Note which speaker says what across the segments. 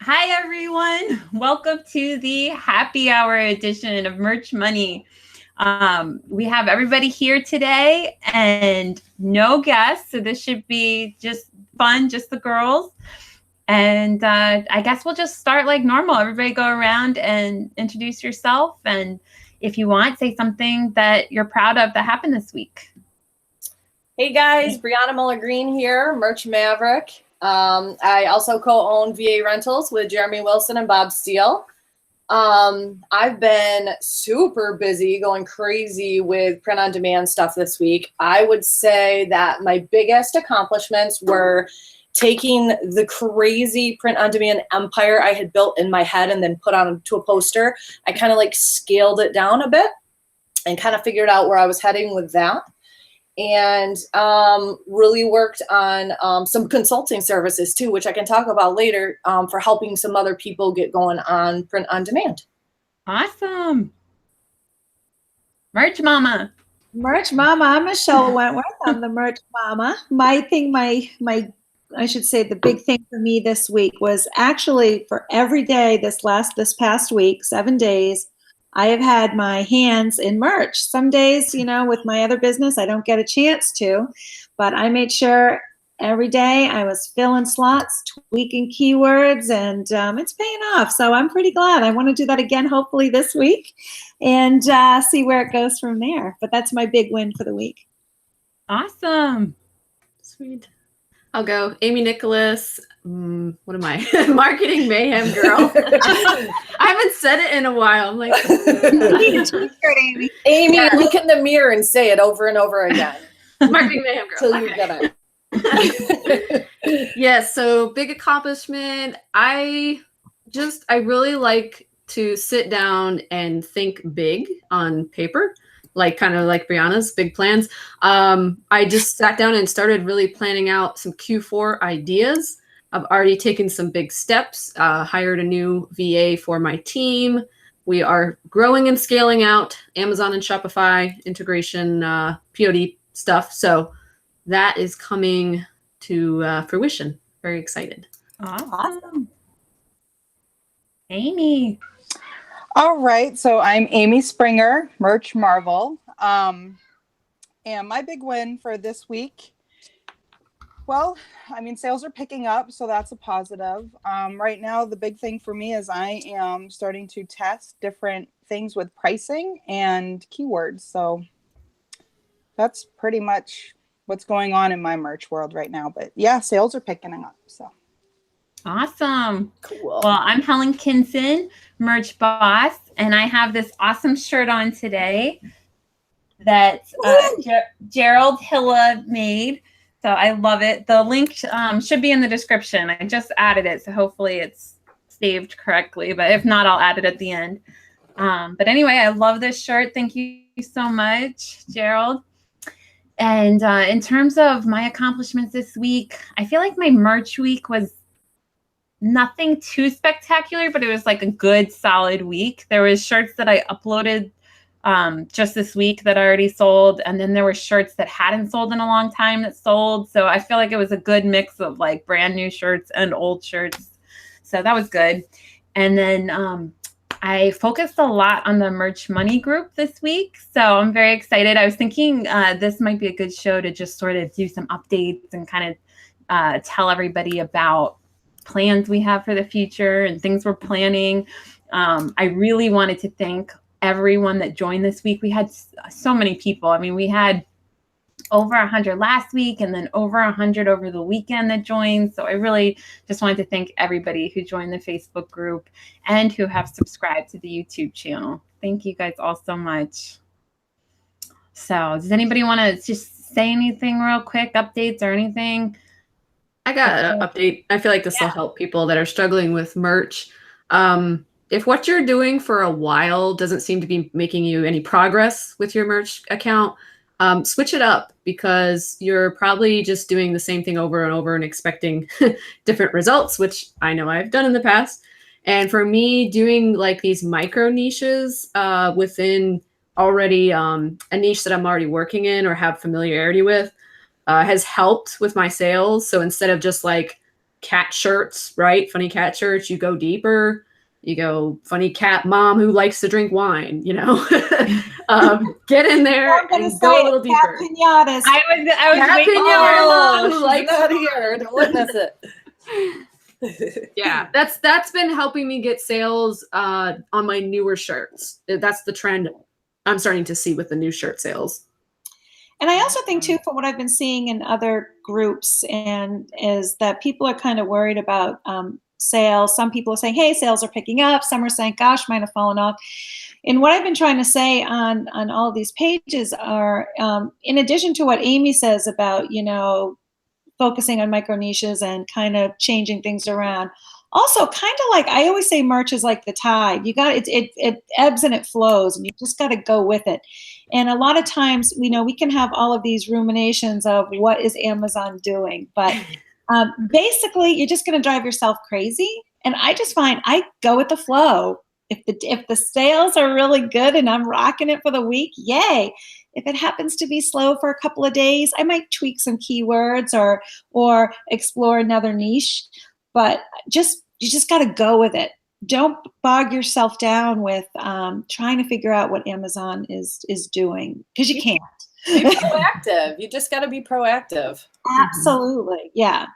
Speaker 1: Hi, everyone. Welcome to the happy hour edition of Merch Money. We have everybody here today and no guests, so this should be just fun, just the girls. And I guess we'll just start like normal. Everybody go around and introduce yourself. And if you want, say something that you're proud of that happened this week.
Speaker 2: Hey guys, Brianna Moller Greene here, Merch Maverick. I also co-own VA Rentals with Jeremy Wilson and Bob Steele. I've been super busy, going crazy with print-on-demand stuff this week. I would say that my biggest accomplishments were taking the crazy print-on-demand empire I had built in my head and then put onto a poster. I kind of like scaled it down a bit and kind of figured out where I was heading with that. And really worked on some consulting services too, which I can talk about later, for helping some other people get going on print on demand.
Speaker 1: Awesome. Merch Mama.
Speaker 3: Merch Mama. I'm Michelle Wentworth. I'm the Merch Mama. I should say the big thing for me this week was actually for every day this past week, 7 days, I have had my hands in merch. Some days, with my other business, I don't get a chance to, but I made sure every day I was filling slots, tweaking keywords, and it's paying off. So I'm pretty glad. I want to do that again, hopefully this week, and see where it goes from there. But that's my big win for the week.
Speaker 1: Awesome.
Speaker 4: Sweet. I'll go. Amy Nicholas. What am I? Marketing Mayhem Girl. I haven't said it in a while. I'm like,
Speaker 2: Amy, look in the mirror and say it over and over again.
Speaker 4: Marketing Mayhem Girl.
Speaker 2: Till you get it.
Speaker 4: Yes. So big accomplishment. I really like to sit down and think big on paper. Kind of like Brianna's big plans. I just sat down and started really planning out some Q4 ideas. I've already taken some big steps, hired a new VA for my team. We are growing and scaling out Amazon and Shopify integration, POD stuff. So that is coming to fruition. Very excited.
Speaker 1: Awesome. Amy.
Speaker 5: All right, so I'm Amy Springer, Merch Marvel. And my big win for this week, sales are picking up, so that's a positive. Right now, the big thing for me is I am starting to test different things with pricing and keywords. So that's pretty much what's going on in my merch world right now. But yeah, sales are picking up, so.
Speaker 1: Awesome.
Speaker 2: Cool.
Speaker 1: Well, I'm Helen Kinson, Merch Boss, and I have this awesome shirt on today that Gerald Hilla made. So I love it. The link should be in the description. I just added it, so hopefully it's saved correctly. But if not, I'll add it at the end. But anyway, I love this shirt. Thank you so much, Gerald. And in terms of my accomplishments this week, I feel like my merch week was nothing too spectacular, but it was like a good solid week. There was shirts that I uploaded just this week that I already sold, and then there were shirts that hadn't sold in a long time that sold. So I feel like it was a good mix of like brand new shirts and old shirts. So that was good. And then I focused a lot on the Merch Money group this week. So I'm very excited. I was thinking this might be a good show to just sort of do some updates and kind of tell everybody about plans we have for the future and things we're planning. I really wanted to thank everyone that joined this week. We had so many people. I mean, we had over 100 last week and then over 100 over the weekend that joined. So I really just wanted to thank everybody who joined the Facebook group and who have subscribed to the YouTube channel. Thank you guys all so much. So does anybody want to just say anything real quick, updates or anything?
Speaker 4: I got an update. I feel like this will help people that are struggling with merch. If what you're doing for a while doesn't seem to be making you any progress with your merch account, switch it up, because you're probably just doing the same thing over and over and expecting different results, which I know I've done in the past. And for me, doing like these micro niches within already a niche that I'm already working in or have familiarity with has helped with my sales. So instead of just like cat shirts, right? Funny cat shirts. You go deeper. You go funny cat mom who likes to drink wine, you know. Get in there and go a little deeper.
Speaker 3: Pinatas.
Speaker 1: I was
Speaker 4: Cat
Speaker 1: waiting
Speaker 4: pinata
Speaker 1: for
Speaker 4: who likes
Speaker 2: not here to witness it.
Speaker 4: Yeah, that's been helping me get sales on my newer shirts. That's the trend I'm starting to see with the new shirt sales.
Speaker 3: And I also think too, for what I've been seeing in other groups, and is that people are kind of worried about sales. Some people are saying, hey, sales are picking up. Some are saying, gosh, mine have fallen off. And what I've been trying to say on all of these pages are, in addition to what Amy says about, you know, focusing on micro niches and kind of changing things around, also kind of like, I always say merch is like the tide. You got it ebbs and it flows, and you just got to go with it. And a lot of times, you know, we can have all of these ruminations of what is Amazon doing, but basically, you're just going to drive yourself crazy. And I just find I go with the flow. If the sales are really good and I'm rocking it for the week, yay. If it happens to be slow for a couple of days, I might tweak some keywords or explore another niche. But you just got to go with it. Don't bog yourself down with trying to figure out what Amazon is doing, because you can't.
Speaker 2: Be proactive. You just got to be proactive.
Speaker 3: Absolutely. Yeah.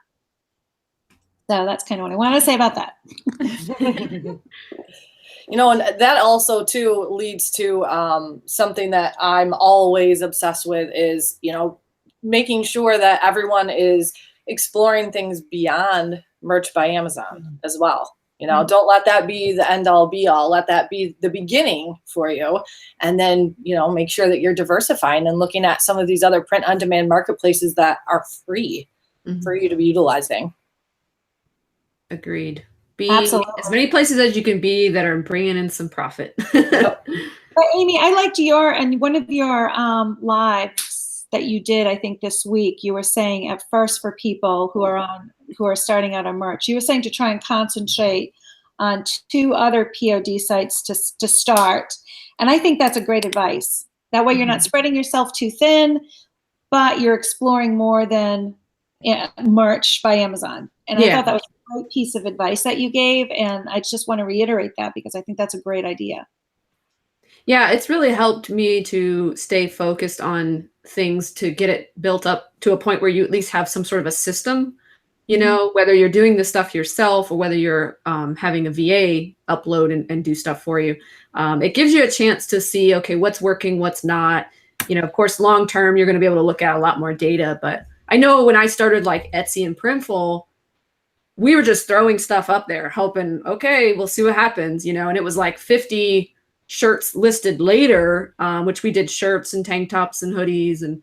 Speaker 3: So that's kind of what I want to say about that.
Speaker 2: You know, and that also too leads to something that I'm always obsessed with is, you know, making sure that everyone is exploring things beyond Merch by Amazon as well. You know, don't let that be the end all be all. Let that be the beginning for you. And then, you know, make sure that you're diversifying and looking at some of these other print on demand marketplaces that are free for you to be utilizing.
Speaker 4: Agreed. Be
Speaker 3: Absolutely.
Speaker 4: as many places as you can be that are bringing in some profit.
Speaker 3: But Amy, I liked one of your lives that you did, I think this week, you were saying at first for people who are starting out on merch, you were saying to try and concentrate on 2 other POD sites to start. And I think that's a great advice. That way you're not spreading yourself too thin, but you're exploring more than Merch by Amazon. And I thought that was a great piece of advice that you gave. And I just want to reiterate that because I think that's a great idea.
Speaker 4: Yeah, it's really helped me to stay focused on things to get it built up to a point where you at least have some sort of a system, you know, whether you're doing the stuff yourself or whether you're having a VA upload and do stuff for you. It gives you a chance to see, okay, what's working, what's not. You know, of course, long term, you're going to be able to look at a lot more data. But I know when I started like Etsy and Printful, we were just throwing stuff up there, hoping, okay, we'll see what happens, you know, and it was like 50 shirts listed later, which we did shirts and tank tops and hoodies, and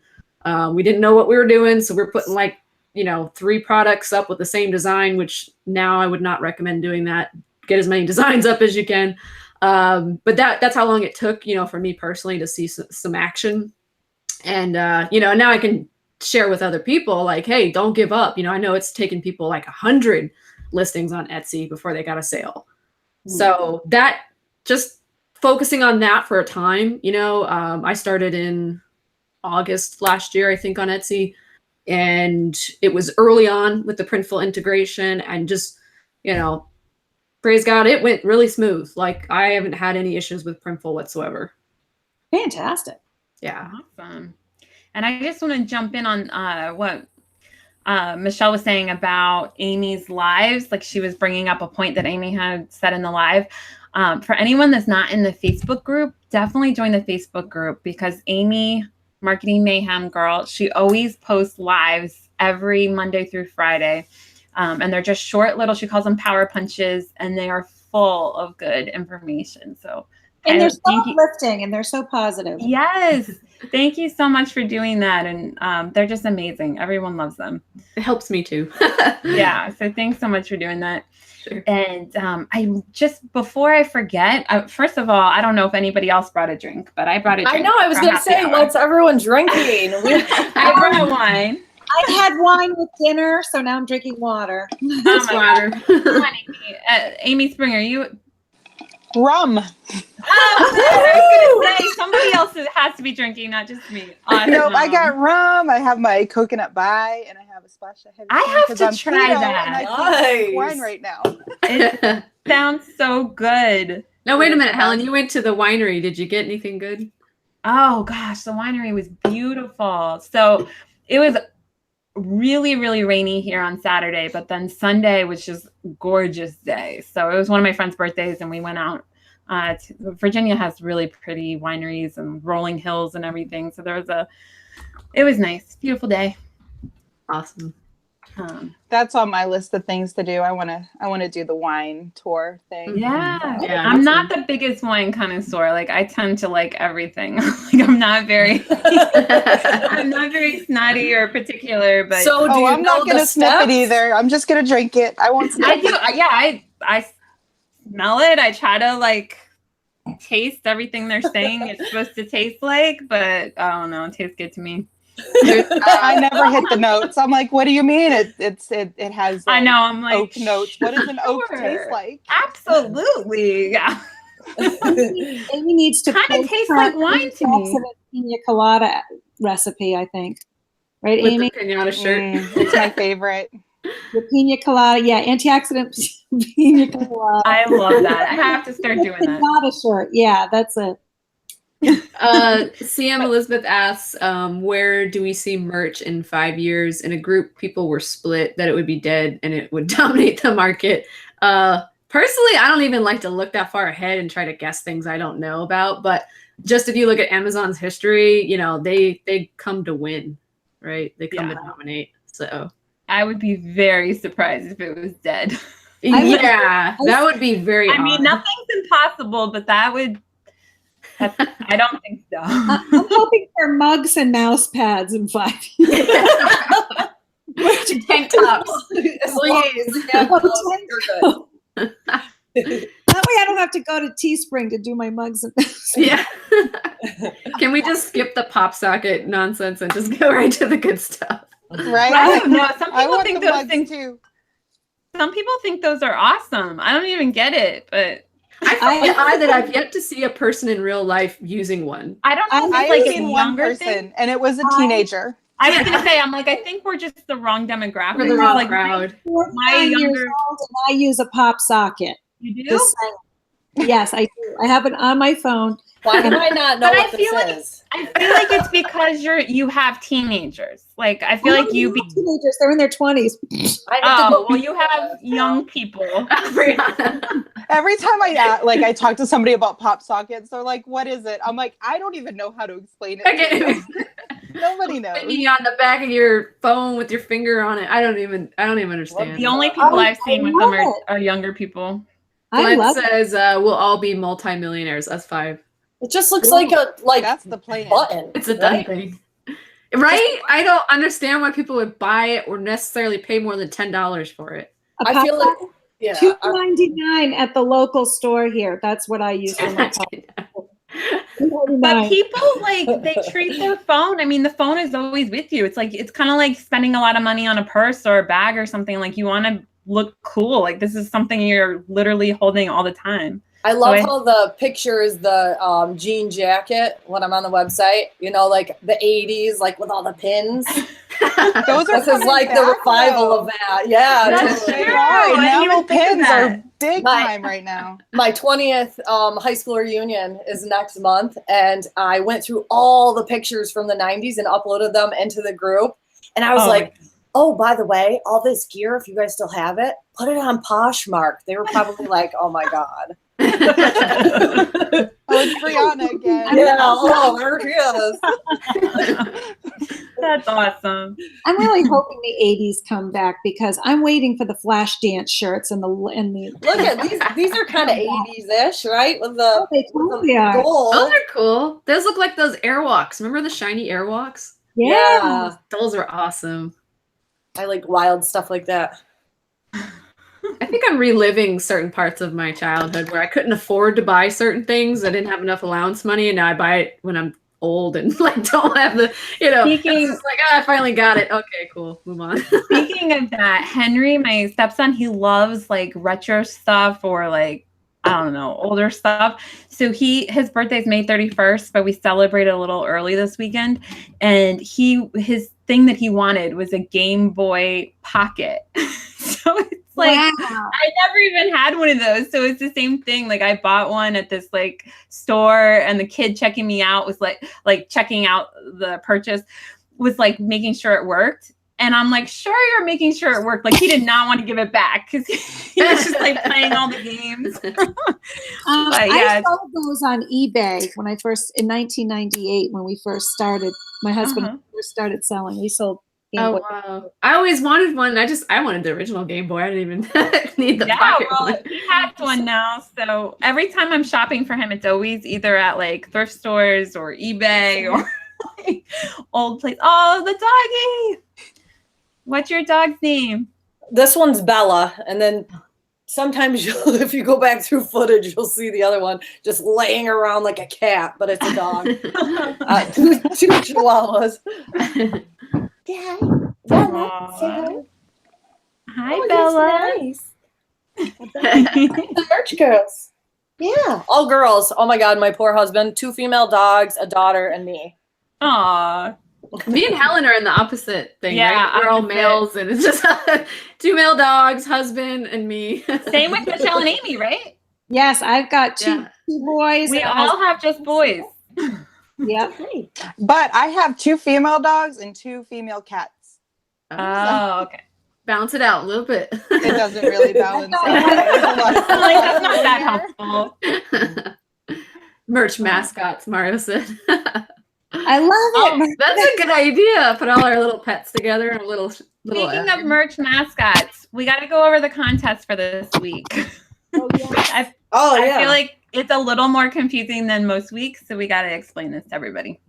Speaker 4: we didn't know what we were doing. So we're putting like, you know, 3 products up with the same design, which now I would not recommend doing that. Get as many designs up as you can. But that's how long it took, you know, for me personally to see some action. And, you know, now I can share with other people like, hey, don't give up. You know, I know it's taken people like 100 listings on Etsy before they got a sale. So that just focusing on that for a time, you know, I started in August last year, I think, on Etsy, and it was early on with the Printful integration, and just, you know, praise God, it went really smooth. Like I haven't had any issues with Printful whatsoever.
Speaker 3: Fantastic.
Speaker 4: Yeah.
Speaker 1: Awesome. And I just want to jump in on what Michelle was saying about Amy's lives. Like she was bringing up a point that Amy had said in the live. For anyone that's not in the Facebook group, definitely join the Facebook group, because Amy, Marketing Mayhem Girl, she always posts lives every Monday through Friday. And they're just short little, she calls them power punches, and they are full of good information. So,
Speaker 3: and they're so uplifting and they're so positive.
Speaker 1: Yes. Thank you so much for doing that. And they're just amazing. Everyone loves them.
Speaker 4: It helps me too.
Speaker 1: Yeah. So thanks so much for doing that.
Speaker 4: Sure.
Speaker 1: And I just, before I forget, first of all, I don't know if anybody else brought a drink, but I brought a drink.
Speaker 2: I know, I was going to say, what's everyone drinking?
Speaker 1: I brought wine.
Speaker 3: I had wine with dinner, so now I'm drinking water.
Speaker 4: That's water.
Speaker 1: Come on, Amy Springer, you...
Speaker 5: Rum.
Speaker 1: I was going to say, somebody else has to be drinking, not just me. Awesome.
Speaker 5: No, I got rum. I have my coconut bai, and I have a splash of heavy
Speaker 1: I
Speaker 5: cream
Speaker 1: have
Speaker 5: 'cause
Speaker 1: to
Speaker 5: I'm
Speaker 1: try
Speaker 5: keto
Speaker 1: that.
Speaker 5: And I can't drink
Speaker 2: Nice.
Speaker 5: wine right now.
Speaker 1: It sounds so good.
Speaker 4: No, wait a minute, Helen. You went to the winery. Did you get anything good?
Speaker 1: Oh gosh, the winery was beautiful. So it was really, really rainy here on Saturday, but then Sunday was just gorgeous day. So it was one of my friend's birthdays, and we went out. Virginia has really pretty wineries and rolling hills and everything. So it was nice, beautiful day.
Speaker 4: Awesome.
Speaker 5: That's on my list of things to do. I want to do the wine tour thing.
Speaker 1: Yeah,
Speaker 4: Yeah,
Speaker 1: I'm
Speaker 4: me
Speaker 1: not
Speaker 4: too.
Speaker 1: the biggest wine connoisseur. Like I tend to like everything. Like I'm not very snotty or particular, but
Speaker 2: So do
Speaker 5: Oh,
Speaker 2: you
Speaker 5: I'm
Speaker 2: know
Speaker 5: not gonna
Speaker 2: the
Speaker 5: sniff
Speaker 2: steps?
Speaker 5: it either. I'm just gonna drink it. I won't sniff
Speaker 1: I do. Yeah, I smell it. I try to like taste everything they're saying it's supposed to taste like, but I don't know. It tastes good to me.
Speaker 5: I never hit the notes. I'm like, what do you mean? It has.
Speaker 1: I
Speaker 5: like,
Speaker 1: know. I'm like
Speaker 5: oak notes. What does an oak
Speaker 1: sure.
Speaker 5: taste like?
Speaker 1: Absolutely. Yeah.
Speaker 3: Amy needs to
Speaker 1: Kind of
Speaker 3: post
Speaker 1: tastes
Speaker 3: her
Speaker 1: like wine to me.
Speaker 3: antioxidant pina colada recipe, I think. Right,
Speaker 4: With
Speaker 3: Amy?
Speaker 4: the pinata shirt.
Speaker 5: It's my favorite.
Speaker 3: The pina colada, yeah, antioxidant pina colada.
Speaker 1: I love that. I have to start doing that.
Speaker 3: Pinata shirt, yeah, that's it.
Speaker 4: CM Elizabeth asks, where do we see merch in 5 years? In a group, people were split that it would be dead and it would dominate the market. Personally, I don't even like to look that far ahead and try to guess things I don't know about. But just if you look at Amazon's history, you know, they come to win, right? They come to dominate. So
Speaker 1: I would be very surprised if it was dead.
Speaker 4: that would be very
Speaker 1: I mean,
Speaker 4: odd.
Speaker 1: nothing's impossible, but I don't think so.
Speaker 3: I'm hoping for mugs and mouse pads in 5 years.
Speaker 4: Tank tops.
Speaker 2: Please. Yeah, you're good.
Speaker 3: That way I don't have to go to Teespring to do my mugs and mouse pads.
Speaker 4: Yeah. Can we just skip the pop socket nonsense and just go right to the good stuff?
Speaker 5: Right?
Speaker 1: I don't know. Some
Speaker 5: I
Speaker 1: people
Speaker 5: want
Speaker 1: think
Speaker 5: the
Speaker 1: those
Speaker 5: mugs
Speaker 1: things.
Speaker 5: too.
Speaker 1: Some people think those are awesome. I don't even get it, but
Speaker 4: I find it odd that I've yet to see a person in real life using one.
Speaker 1: I don't know if
Speaker 5: I've
Speaker 1: it's like a
Speaker 5: seen one
Speaker 1: younger
Speaker 5: person,
Speaker 1: thing.
Speaker 5: and it was a teenager.
Speaker 1: I was gonna say, I'm like, I think we're just the wrong demographic.
Speaker 4: For the wrong
Speaker 1: Like,
Speaker 4: crowd.
Speaker 3: I'm
Speaker 1: My
Speaker 3: 9 years
Speaker 1: younger-
Speaker 3: old and I use a pop socket.
Speaker 1: You do?
Speaker 3: Just saying. Yes, I do. I have it on my phone.
Speaker 2: Why do I not know
Speaker 1: But I
Speaker 2: what this
Speaker 1: feel like-
Speaker 2: is?
Speaker 1: I feel like it's because you have teenagers. Like I feel like you be.
Speaker 3: Teenagers, they're in their 20s.
Speaker 2: I have to
Speaker 1: Oh
Speaker 2: go
Speaker 1: well, you have young people.
Speaker 4: Brianna.
Speaker 5: Every time I talk to somebody about pop sockets, they're like, "What is it?" I'm like, "I don't even know how to explain it."
Speaker 4: Okay.
Speaker 5: Nobody knows.
Speaker 4: Thingy on the back of your phone with your finger on it. I don't even understand.
Speaker 1: The only people
Speaker 3: Oh,
Speaker 1: I've seen
Speaker 3: I
Speaker 1: with them
Speaker 3: love
Speaker 1: are younger people.
Speaker 3: I
Speaker 4: Glenn
Speaker 3: love it.
Speaker 4: says we'll all be multimillionaires. That's 5.
Speaker 2: It just looks like a
Speaker 5: That's the plan.
Speaker 2: button.
Speaker 4: It's a done
Speaker 2: right?
Speaker 4: thing. Right? I don't understand why people would buy it or necessarily pay more than $10 for it.
Speaker 3: A
Speaker 2: I
Speaker 3: pop
Speaker 2: feel like
Speaker 3: socket,
Speaker 2: yeah.
Speaker 3: $2.99 at the local store here. That's what I use for my pop.
Speaker 1: But
Speaker 3: $2.99.
Speaker 1: people they treat their phone. I mean, the phone is always with you. It's kind of like spending a lot of money on a purse or a bag or something. Like you want to look cool. Like this is something you're literally holding all the time.
Speaker 2: I love how the picture is the jean jacket when I'm on the website, you know, like the 80s, like with all the pins.
Speaker 5: Those are
Speaker 2: This is like the
Speaker 5: coming back,
Speaker 2: revival
Speaker 5: though.
Speaker 2: of that. Yeah.
Speaker 1: That's
Speaker 2: totally.
Speaker 5: They
Speaker 1: true.
Speaker 5: are.
Speaker 1: I didn't
Speaker 5: Enamel
Speaker 1: even think of
Speaker 5: pins
Speaker 1: that.
Speaker 5: are big
Speaker 2: My-
Speaker 5: time right now.
Speaker 2: My 20th high school reunion is next month, and I went through all the pictures from the 90s and uploaded them into the group. And I was like, oh, by the way, all this gear, if you guys still have it, put it on Poshmark. They were probably like, oh my God.
Speaker 5: Oh, it's Brianna again.
Speaker 2: Yeah, oh, there it is.
Speaker 1: That's awesome.
Speaker 3: I'm really hoping the 80s come back because I'm waiting for the flash dance shirts and the
Speaker 2: Look at these are kind of 80s-ish, right? With the,
Speaker 3: they totally are.
Speaker 2: gold.
Speaker 4: Those are cool. Those look like those Airwalks. Remember the shiny Airwalks?
Speaker 3: Yeah.
Speaker 4: Those are awesome.
Speaker 2: I like wild stuff like that.
Speaker 4: I think I'm reliving certain parts of my childhood where I couldn't afford to buy certain things. I didn't have enough allowance money, and now I buy it when I'm old and like don't have the, you know.
Speaker 1: Speaking-
Speaker 4: it's just like, I finally got it. Okay, cool. Move on.
Speaker 1: Speaking of that, Henry, my stepson, he loves like retro stuff or like I don't know, older stuff. So his birthday's May 31st, but we celebrated a little early this weekend. And his thing that he wanted was a Game Boy Pocket. So it's like,
Speaker 3: Wow.
Speaker 1: I never even had one of those. So it's the same thing. Like I bought one at this like store, and the kid checking me out was like checking out the purchase was like making sure it worked. And I'm like, sure, you're making sure it worked. Like he did not want to give it back because he was just like playing all the games.
Speaker 3: I sold those on eBay when in 1998, when we first started. My husband first started selling. We sold Game Boy.
Speaker 4: Wow! I always wanted one. I wanted the original Game Boy. I didn't even need the pocket one.
Speaker 1: He has one now. So every time I'm shopping for him, it's always either at like thrift stores or eBay or like old place. Oh, the doggy! What's your dog's name?
Speaker 2: This one's Bella, and then sometimes if you go back through footage, you'll see the other one just laying around like a cat, but it's a dog. Two chihuahuas. Yeah.
Speaker 1: Hi, Bella.
Speaker 2: Nice. The merch girls. Yeah. All girls. Oh my God, my poor husband. 2 female dogs, a daughter, and me.
Speaker 1: Aw.
Speaker 4: Me and Helen are in the opposite thing.
Speaker 1: Yeah,
Speaker 4: right? We're all males, and it's just 2 male dogs, husband, and me.
Speaker 1: Same with Michelle and Amy, right?
Speaker 3: Yes, I've got two boys.
Speaker 1: We all have just boys.
Speaker 3: Yep.
Speaker 5: But I have 2 female dogs and 2 female cats.
Speaker 1: Oh, okay.
Speaker 4: Bounce it out a little bit.
Speaker 5: It doesn't really balance out.
Speaker 1: Like that's not that helpful.
Speaker 4: Merch mascots, Mario said.
Speaker 3: I love it.
Speaker 4: That's a good idea. Put all our little pets together in a little.
Speaker 1: Speaking of merch mascots, we got to go over the contest for this week.
Speaker 3: Oh, yes.
Speaker 1: I feel like it's a little more confusing than most weeks, so we got to explain this to everybody.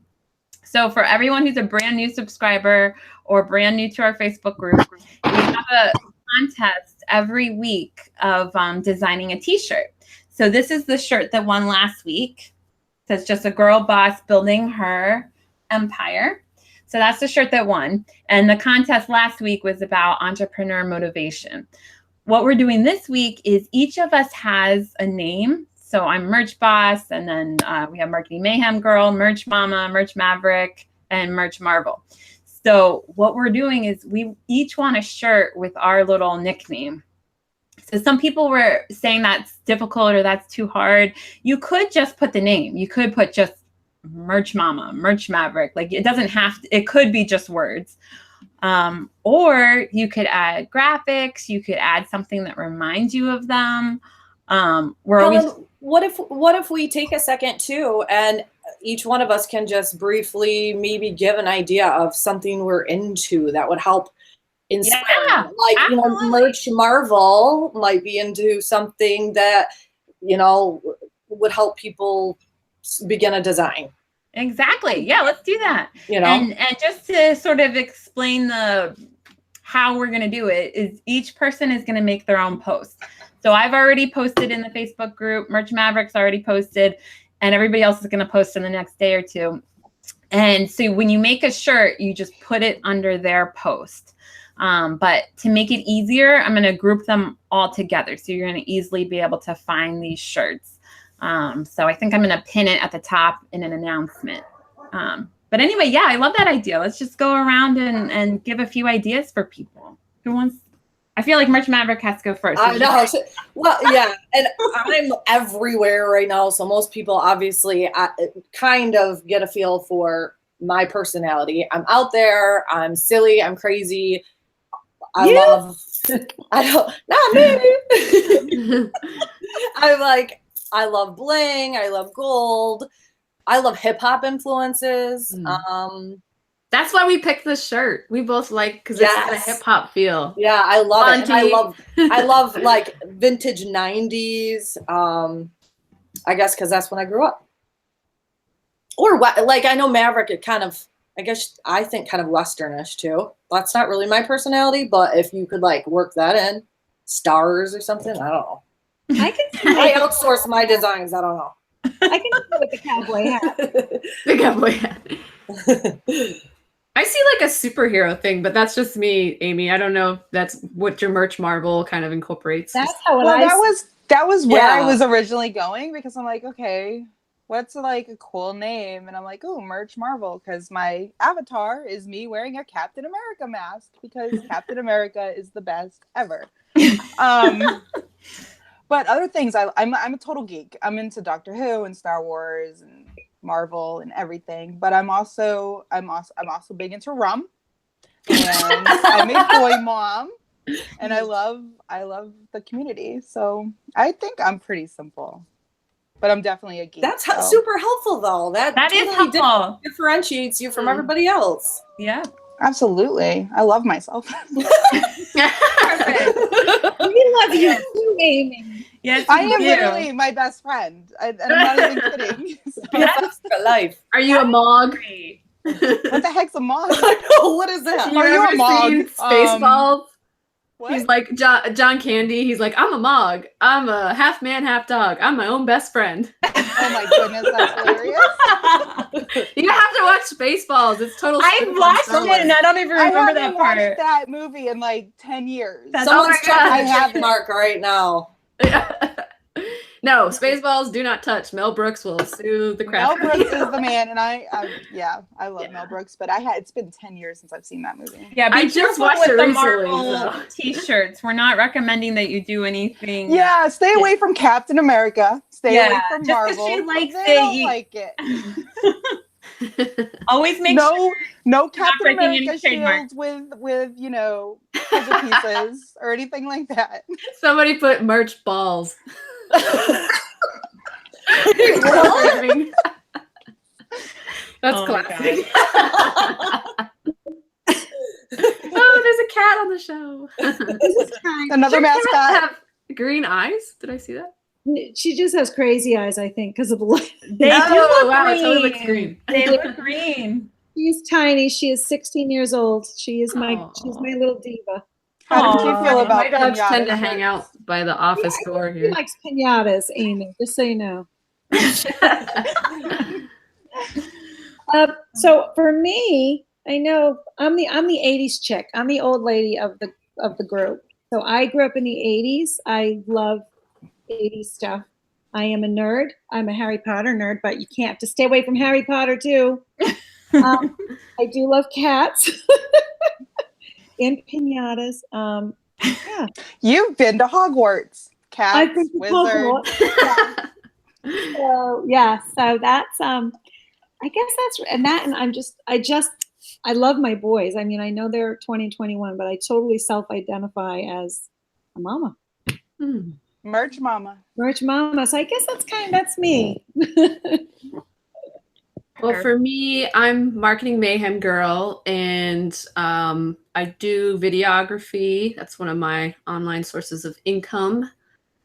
Speaker 1: So for everyone who's a brand new subscriber or brand new to our Facebook group, we have a contest every week of designing a t-shirt. So this is the shirt that won last week. It says just a girl boss building her empire. So that's the shirt that won. And the contest last week was about entrepreneur motivation. What we're doing this week is each of us has a name. So I'm Merch Boss, and then we have Marketing Mayhem Girl, Merch Mama, Merch Maverick, and Merch Marvel. So what we're doing is we each want a shirt with our little nickname. So some people were saying that's difficult or that's too hard. You could just put the name. You could put just Merch Mama, Merch Maverick. Like it doesn't have to, it could be just words. Or you could add graphics. You could add something that reminds you of them.
Speaker 2: What if we take a second too, and each one of us can just briefly maybe give an idea of something we're into that would help inspire.
Speaker 1: Yeah,
Speaker 2: like
Speaker 1: absolutely.
Speaker 2: Merch Marvel might be into something that would help people begin a design.
Speaker 1: Exactly. Yeah, let's do that. And just to sort of explain how we're going to do it is each person is going to make their own post. So I've already posted in the Facebook group, Merch Maverick's already posted, and everybody else is going to post in the next day or two. And so when you make a shirt, you just put it under their post. But to make it easier, I'm going to group them all together. So you're going to easily be able to find these shirts. So I think I'm going to pin it at the top in an announcement. But anyway, yeah, I love that idea. Let's just go around and give a few ideas for people. Who wants? I feel like Merch Maverick has to go first.
Speaker 2: I know. Well, yeah, and I'm everywhere right now, so most people obviously kind of get a feel for my personality. I'm out there. I'm silly. I'm crazy. I love bling. I love gold. I love hip hop influences.
Speaker 4: That's why we picked this shirt. We both like because it's got a hip hop feel.
Speaker 2: Yeah, I love it. And I love like vintage 90s. I guess because that's when I grew up. Or like I know Maverick, I think kind of Westernish too. That's not really my personality, but if you could like work that in, stars or something, I don't know. I outsource my designs. I don't know.
Speaker 3: I can do with the cowboy hat.
Speaker 4: The cowboy hat. I see like a superhero thing, but that's just me, Amy. I don't know if that's what your Merch Marvel kind of incorporates.
Speaker 3: That's how
Speaker 5: That was where I
Speaker 2: Yeah.
Speaker 5: was originally going, because I'm like, okay, what's like a cool name? And I'm like, oh, Merch Marvel, because my avatar is me wearing a Captain America mask, because Captain America is the best ever. But other things, I'm a total geek. I'm into Doctor Who and Star Wars and Marvel and everything. But I'm also big into rum, and I'm a boy mom, and I love the community. So I think I'm pretty simple, but I'm definitely a geek.
Speaker 2: That's
Speaker 5: so.
Speaker 2: super helpful, though. That
Speaker 1: is
Speaker 2: totally
Speaker 1: helpful.
Speaker 2: differentiates you from everybody else.
Speaker 1: Yeah.
Speaker 5: Absolutely, I love myself.
Speaker 1: Perfect.
Speaker 3: We love you too, Amy.
Speaker 1: Yes,
Speaker 5: I
Speaker 1: we
Speaker 5: am
Speaker 1: do.
Speaker 5: literally my best friend, and I'm not even kidding. So,
Speaker 2: BFFs for life.
Speaker 4: Are you a mog?
Speaker 1: Great.
Speaker 5: what the heck's a mom?
Speaker 2: I know, what is that?
Speaker 5: Are you a mog?
Speaker 4: Seen Spaceballs?
Speaker 5: What?
Speaker 4: He's like John Candy. He's like, I'm a mog. I'm a half man, half dog. I'm my own best friend.
Speaker 5: Oh my goodness, that's hilarious.
Speaker 4: You have to watch Spaceballs. It's total.
Speaker 1: I watched it and I don't even
Speaker 5: I
Speaker 1: remember
Speaker 5: haven't
Speaker 1: that part.
Speaker 5: watched that movie in like 10 years.
Speaker 1: That's-
Speaker 2: Someone's
Speaker 4: Oh my God.
Speaker 2: checking
Speaker 5: I
Speaker 2: the
Speaker 5: have
Speaker 2: check
Speaker 5: it.
Speaker 2: mark right now.
Speaker 4: No, Spaceballs do not touch. Mel Brooks will sue the crap.
Speaker 5: Mel
Speaker 4: out of
Speaker 5: Brooks
Speaker 4: you.
Speaker 5: is the man, and I love Mel Brooks, but it's been 10 years since I've seen that movie.
Speaker 1: Yeah,
Speaker 4: I
Speaker 1: be
Speaker 4: just
Speaker 1: careful
Speaker 4: watched
Speaker 1: with
Speaker 4: it
Speaker 1: the
Speaker 4: recently,
Speaker 1: Marvel
Speaker 4: so.
Speaker 1: t-shirts. We're not recommending that you do anything.
Speaker 5: Yeah, stay away from Captain America. Stay
Speaker 1: Yeah,
Speaker 5: away from
Speaker 1: just 'cause
Speaker 5: Marvel.
Speaker 1: she likes
Speaker 5: they
Speaker 1: it,
Speaker 5: don't
Speaker 1: you-
Speaker 5: like it.
Speaker 1: Always make sure.
Speaker 5: No Captain
Speaker 1: breaking any
Speaker 5: America
Speaker 1: trademarks.
Speaker 5: shields with puzzle pieces or anything like that.
Speaker 4: Somebody put merch balls. That's
Speaker 1: Oh my
Speaker 4: classic. Oh, there's a cat on the show.
Speaker 5: Another
Speaker 4: Does your cat
Speaker 5: mascot.
Speaker 4: have green eyes? Did I see that?
Speaker 3: She just has crazy eyes, I think, because of the light.
Speaker 1: They
Speaker 4: Oh,
Speaker 1: do look
Speaker 4: wow, it
Speaker 1: green.
Speaker 4: totally looks green.
Speaker 1: They look green.
Speaker 3: She's tiny. She is 16 years old. She's my
Speaker 4: Aw.
Speaker 3: little diva.
Speaker 5: How did you
Speaker 1: Aw.
Speaker 5: feel about
Speaker 4: My dogs tend to
Speaker 5: pinatas?
Speaker 4: hang out by the office door
Speaker 3: She
Speaker 4: here.
Speaker 3: likes pinatas, Amy, just so you know. So for me, I know I'm the 80s chick. I'm the old lady of the group. So I grew up in the 80s. I love 80s stuff. I am a nerd. I'm a Harry Potter nerd, but you can't have to stay away from Harry Potter too. I do love cats and pinatas. Yeah.
Speaker 5: You've been to Hogwarts. Cats,
Speaker 3: I've been to
Speaker 5: wizards.
Speaker 3: Hogwarts. Yeah. So yeah, so that's I guess that's and I love my boys. I mean, I know they're 20 and 21, but I totally self-identify as a mama.
Speaker 4: Hmm.
Speaker 5: Merch mama.
Speaker 3: Merch mama. So I guess that's me.
Speaker 4: Well, for me, I'm marketing mayhem girl, and I do videography. That's one of my online sources of income.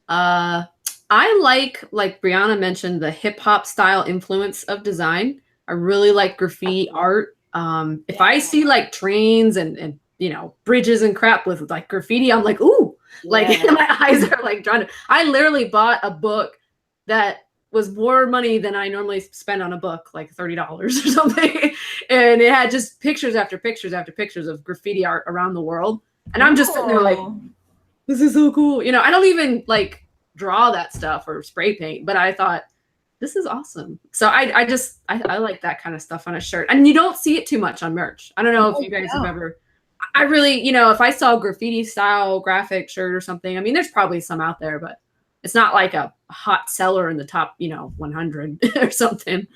Speaker 4: I like Brianna mentioned, the hip hop style influence of design. I really like graffiti art. If I see like trains and bridges and crap with like graffiti, I'm like, ooh, like my eyes are like drawn to. I literally bought a book that was more money than I normally spend on a book, like $30 or something. And it had just pictures after pictures after pictures of graffiti art around the world. And I'm just sitting there like, this is so cool. I don't even like draw that stuff or spray paint, but I thought, this is awesome. So I like that kind of stuff on a shirt. And you don't see it too much on merch. I don't know if you guys have ever, I really, if I saw a graffiti style graphic shirt or something, I mean, there's probably some out there, but it's not like a hot seller in the top, 100 or something.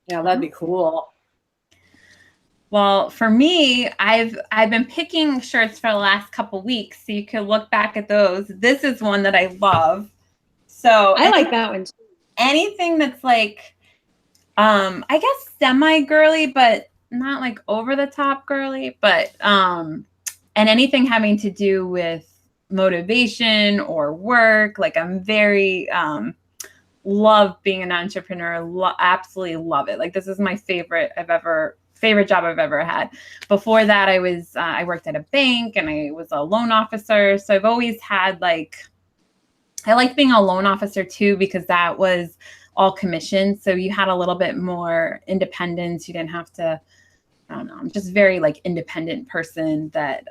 Speaker 2: Yeah, that'd be cool.
Speaker 1: Well, for me, I've been picking shirts for the last couple weeks, so you could look back at those. This is one that I love. So
Speaker 3: I like that one too.
Speaker 1: Anything that's like, I guess semi-girly, but not like over the top girly, but and anything having to do with motivation or work. Like I'm very love being an entrepreneur. Absolutely love it. Like this is my favorite job I've ever had. Before that, I worked at a bank and I was a loan officer. So I've always had I like being a loan officer too, because that was all commission. So you had a little bit more independence. You didn't have to, I don't know, I'm just very independent person that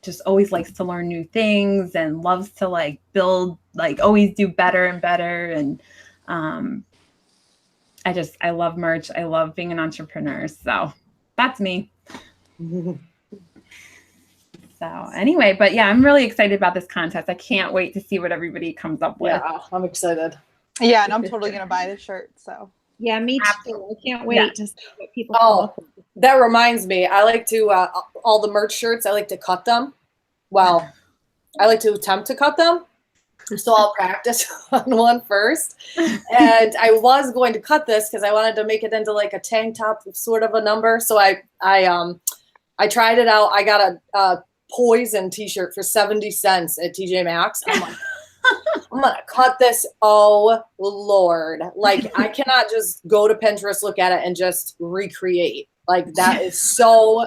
Speaker 1: just always likes to learn new things and loves to like build, like always do better and better. And I love merch. I love being an entrepreneur. So that's me. So anyway, but yeah, I'm really excited about this contest. I can't wait to see what everybody comes up with.
Speaker 2: Yeah, I'm excited.
Speaker 5: Yeah, and I'm totally gonna buy the shirt. So
Speaker 3: Yeah, me too.
Speaker 1: Absolutely.
Speaker 3: I can't wait to see what people
Speaker 2: Oh, that reminds me. I like to all the merch shirts. I like to cut them. Well, I like to attempt to cut them. So I'll practice on one first. And I was going to cut this because I wanted to make it into like a tank top sort of a number. So I tried it out. I got a Poison t-shirt for 70 cents at TJ Maxx. I'm like, I'm gonna cut this. Oh Lord. Like I cannot just go to Pinterest, look at it, and just recreate. Like that is so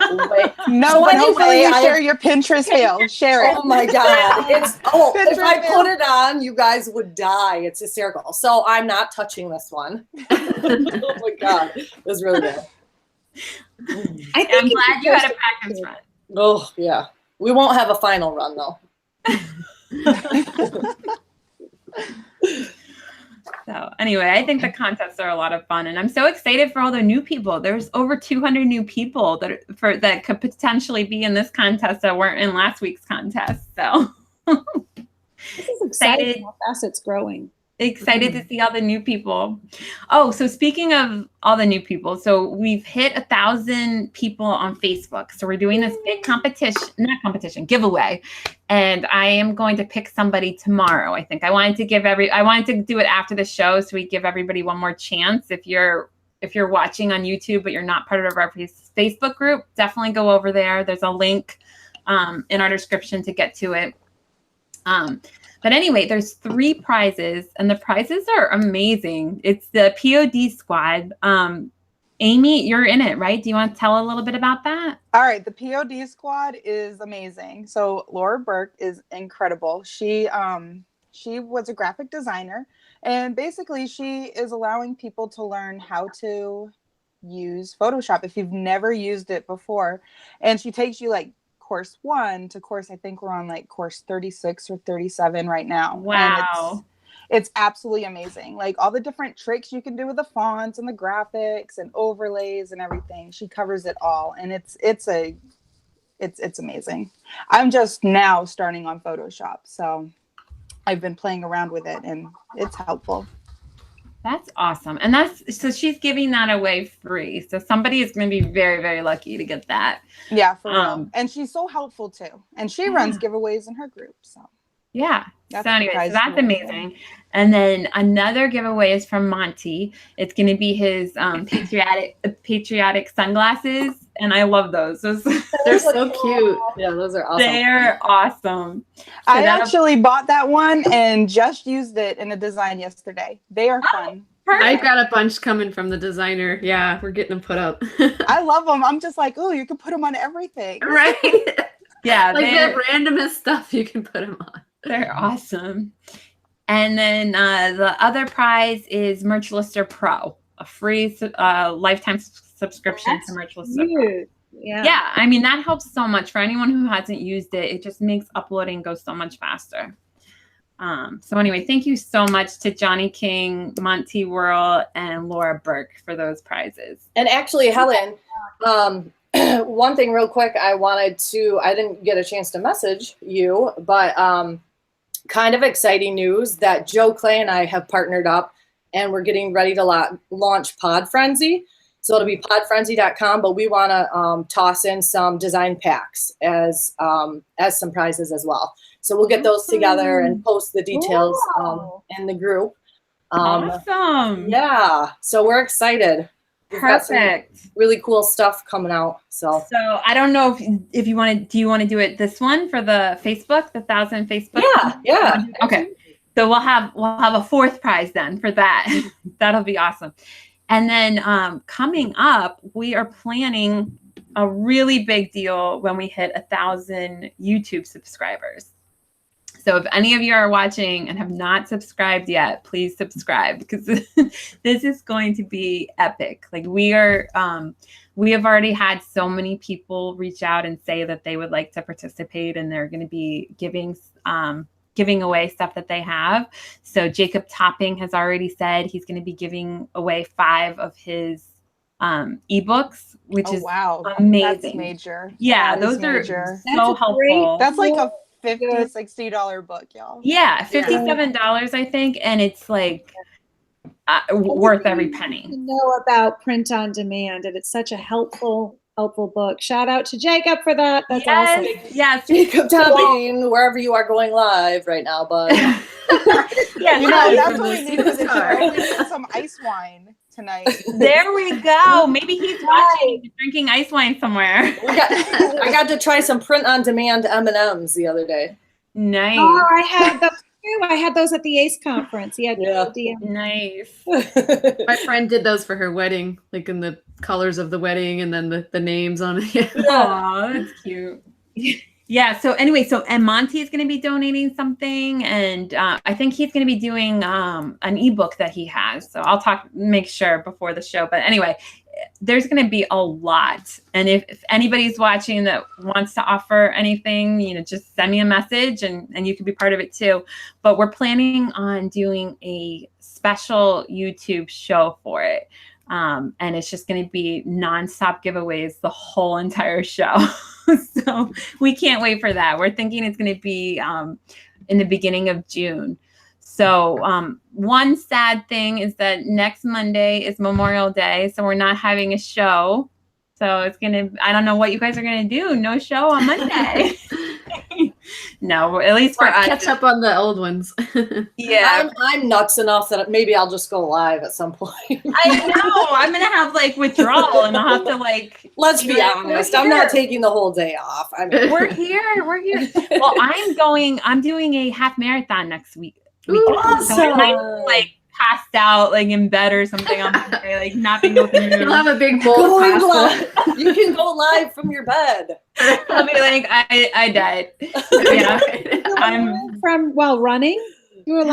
Speaker 5: no one hopefully you share your Pinterest fail. Share it.
Speaker 2: Oh my God. It's if I
Speaker 5: fail.
Speaker 2: put it on, you guys would die. It's hysterical. So I'm not touching this one. Oh my God. It was really good.
Speaker 3: I think
Speaker 1: I'm glad you had a practice run.
Speaker 2: Oh yeah. We won't have a final run though.
Speaker 1: So anyway, I think the contests are a lot of fun, and I'm so excited for all the new people. There's over 200 new people that could potentially be in this contest that weren't in last week's contest. So
Speaker 3: this is exciting how fast it's growing.
Speaker 1: Excited to see all the new people. Oh, so speaking of all the new people, so we've hit 1,000 people on Facebook. So we're doing this big giveaway. And I am going to pick somebody tomorrow. I think I wanted to do it after the show so we give everybody one more chance. If you're watching on YouTube, but you're not part of our Facebook group, definitely go over there. There's a link in our description to get to it. But anyway, there's 3 prizes, and the prizes are amazing. It's the POD squad. Amy, you're in it, right? Do you want to tell a little bit about that?
Speaker 5: All right, the POD squad is amazing. So Laura Burke is incredible. She was a graphic designer, and basically she is allowing people to learn how to use Photoshop if you've never used it before. And she takes you like course 1 to course, I think we're on like course 36 or 37 right now.
Speaker 1: Wow.
Speaker 5: And it's absolutely amazing. Like all the different tricks you can do with the fonts and the graphics and overlays and everything. She covers it all. And it's amazing. I'm just now starting on Photoshop. So I've been playing around with it and it's helpful.
Speaker 1: That's awesome. And so she's giving that away free. So somebody is going to be very, very lucky to get that.
Speaker 5: Yeah, for real. And she's so helpful too. And she runs giveaways in her group. So
Speaker 1: yeah. So anyway, so that's amazing. And then another giveaway is from Monty. It's going to be his patriotic sunglasses. And I love those.
Speaker 4: They're so cute.
Speaker 2: Yeah, those are awesome.
Speaker 1: They're awesome. So
Speaker 5: I actually bought that one and just used it in a design yesterday. They are fun.
Speaker 1: Perfect.
Speaker 4: I've got a bunch coming from the designer. Yeah, we're getting them put up.
Speaker 5: I love them. I'm just like, oh, you can put them on everything.
Speaker 4: Right?
Speaker 1: Yeah.
Speaker 4: Like the randomest stuff you can put them on.
Speaker 1: They're awesome. And then the other prize is Merch Lister Pro, a free lifetime subscription to Merch Lister Pro. Yeah, I mean, that helps so much for anyone who hasn't used it. It just makes uploading go so much faster. So anyway, thank you so much to Johnny King, Monty Whirl, and Laura Burke for those prizes.
Speaker 2: And actually, Helen, one thing real quick, I didn't get a chance to message you, but kind of exciting news that Joe Clay and I have partnered up and we're getting ready to launch Pod Frenzy. So it'll be podfrenzy.com, but we want to toss in some design packs as some prizes as well. So we'll get those together and post the details in the group.
Speaker 1: Awesome.
Speaker 2: Yeah. So we're excited.
Speaker 1: Perfect.
Speaker 2: Really cool stuff coming out. So
Speaker 1: I don't know if you want to. Do you want to do it this one for the Facebook, the 1,000 Facebook?
Speaker 2: Yeah.
Speaker 1: Okay. So we'll have a 4th prize then for that. That'll be awesome. And then coming up, we are planning a really big deal when we hit 1,000 YouTube subscribers. So if any of you are watching and have not subscribed yet, please subscribe, because this is going to be epic. Like we have already had so many people reach out and say that they would like to participate, and they're going to be giving away stuff that they have. So Jacob Topping has already said he's going to be giving away 5 of his ebooks, which is amazing.
Speaker 5: That's major.
Speaker 1: Yeah,
Speaker 5: that
Speaker 1: those
Speaker 5: major.
Speaker 1: are so helpful.
Speaker 5: That's like a $50-$60 book, y'all.
Speaker 1: Yeah, $57, I think, and it's like worth every penny.
Speaker 3: To know about print on demand, and it's such a helpful book. Shout out to Jacob for that. That's awesome.
Speaker 1: Yes,
Speaker 2: Jacob Topping, wherever you are going live right now, bud.
Speaker 1: Yeah,
Speaker 5: that's what we need for the show. We need some ice wine tonight.
Speaker 1: There we go. Maybe he's watching, drinking ice wine somewhere.
Speaker 2: I got to try some print-on-demand M&Ms the other day.
Speaker 1: Nice.
Speaker 3: Oh, I had those too. I had those at the ACE conference. Yeah.
Speaker 1: Nice.
Speaker 4: My friend did those for her wedding, like in the colors of the wedding and then the names on it.
Speaker 1: Oh, that's cute. Yeah. So anyway, and Monty is going to be donating something, and I think he's going to be doing an ebook that he has. So I'll make sure before the show. But anyway, there's going to be a lot. And if anybody's watching that wants to offer anything, just send me a message, and you can be part of it too. But we're planning on doing a special YouTube show for it. And it's just going to be nonstop giveaways the whole entire show. So we can't wait for that. We're thinking it's going to be in the beginning of June. So one sad thing is that next Monday is Memorial Day, so we're not having a show. So it's I don't know what you guys are going to do. No show on Monday. No, at least for us.
Speaker 4: Catch up on the old ones.
Speaker 1: Yeah.
Speaker 2: I'm nuts enough that maybe I'll just go live at some point.
Speaker 1: I know. I'm going to have withdrawal, and I'll have to
Speaker 2: Let's be honest. I'm not taking the whole day off. I mean,
Speaker 1: we're here. Well, I'm doing a half marathon next week.
Speaker 3: Awesome.
Speaker 1: So I might passed out in bed or something on Monday, not being able to move.
Speaker 4: You'll have a big bowl of pasta.
Speaker 2: You can go live from your bed.
Speaker 1: I'll be like, I died. Yeah. I'm
Speaker 3: from running. You were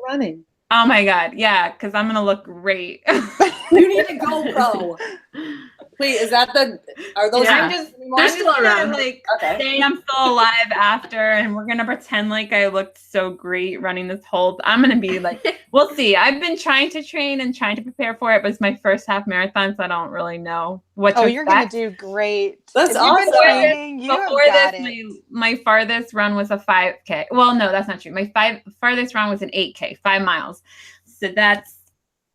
Speaker 3: running.
Speaker 1: Oh my God. Yeah. Cause I'm going to look great.
Speaker 2: You need a GoPro. Wait, are those?
Speaker 1: Yeah.
Speaker 4: They're still around.
Speaker 1: Say I'm still alive after, and we're gonna pretend like I looked so great running this whole. I'm gonna be we'll see. I've been trying to train and trying to prepare for it, but it's my first half marathon, so I don't really know what to expect.
Speaker 5: You're gonna do great.
Speaker 2: That's awesome.
Speaker 1: Before this, my farthest run was a 5K. Well, no, that's not true. My farthest run was an 8K, 5 miles. So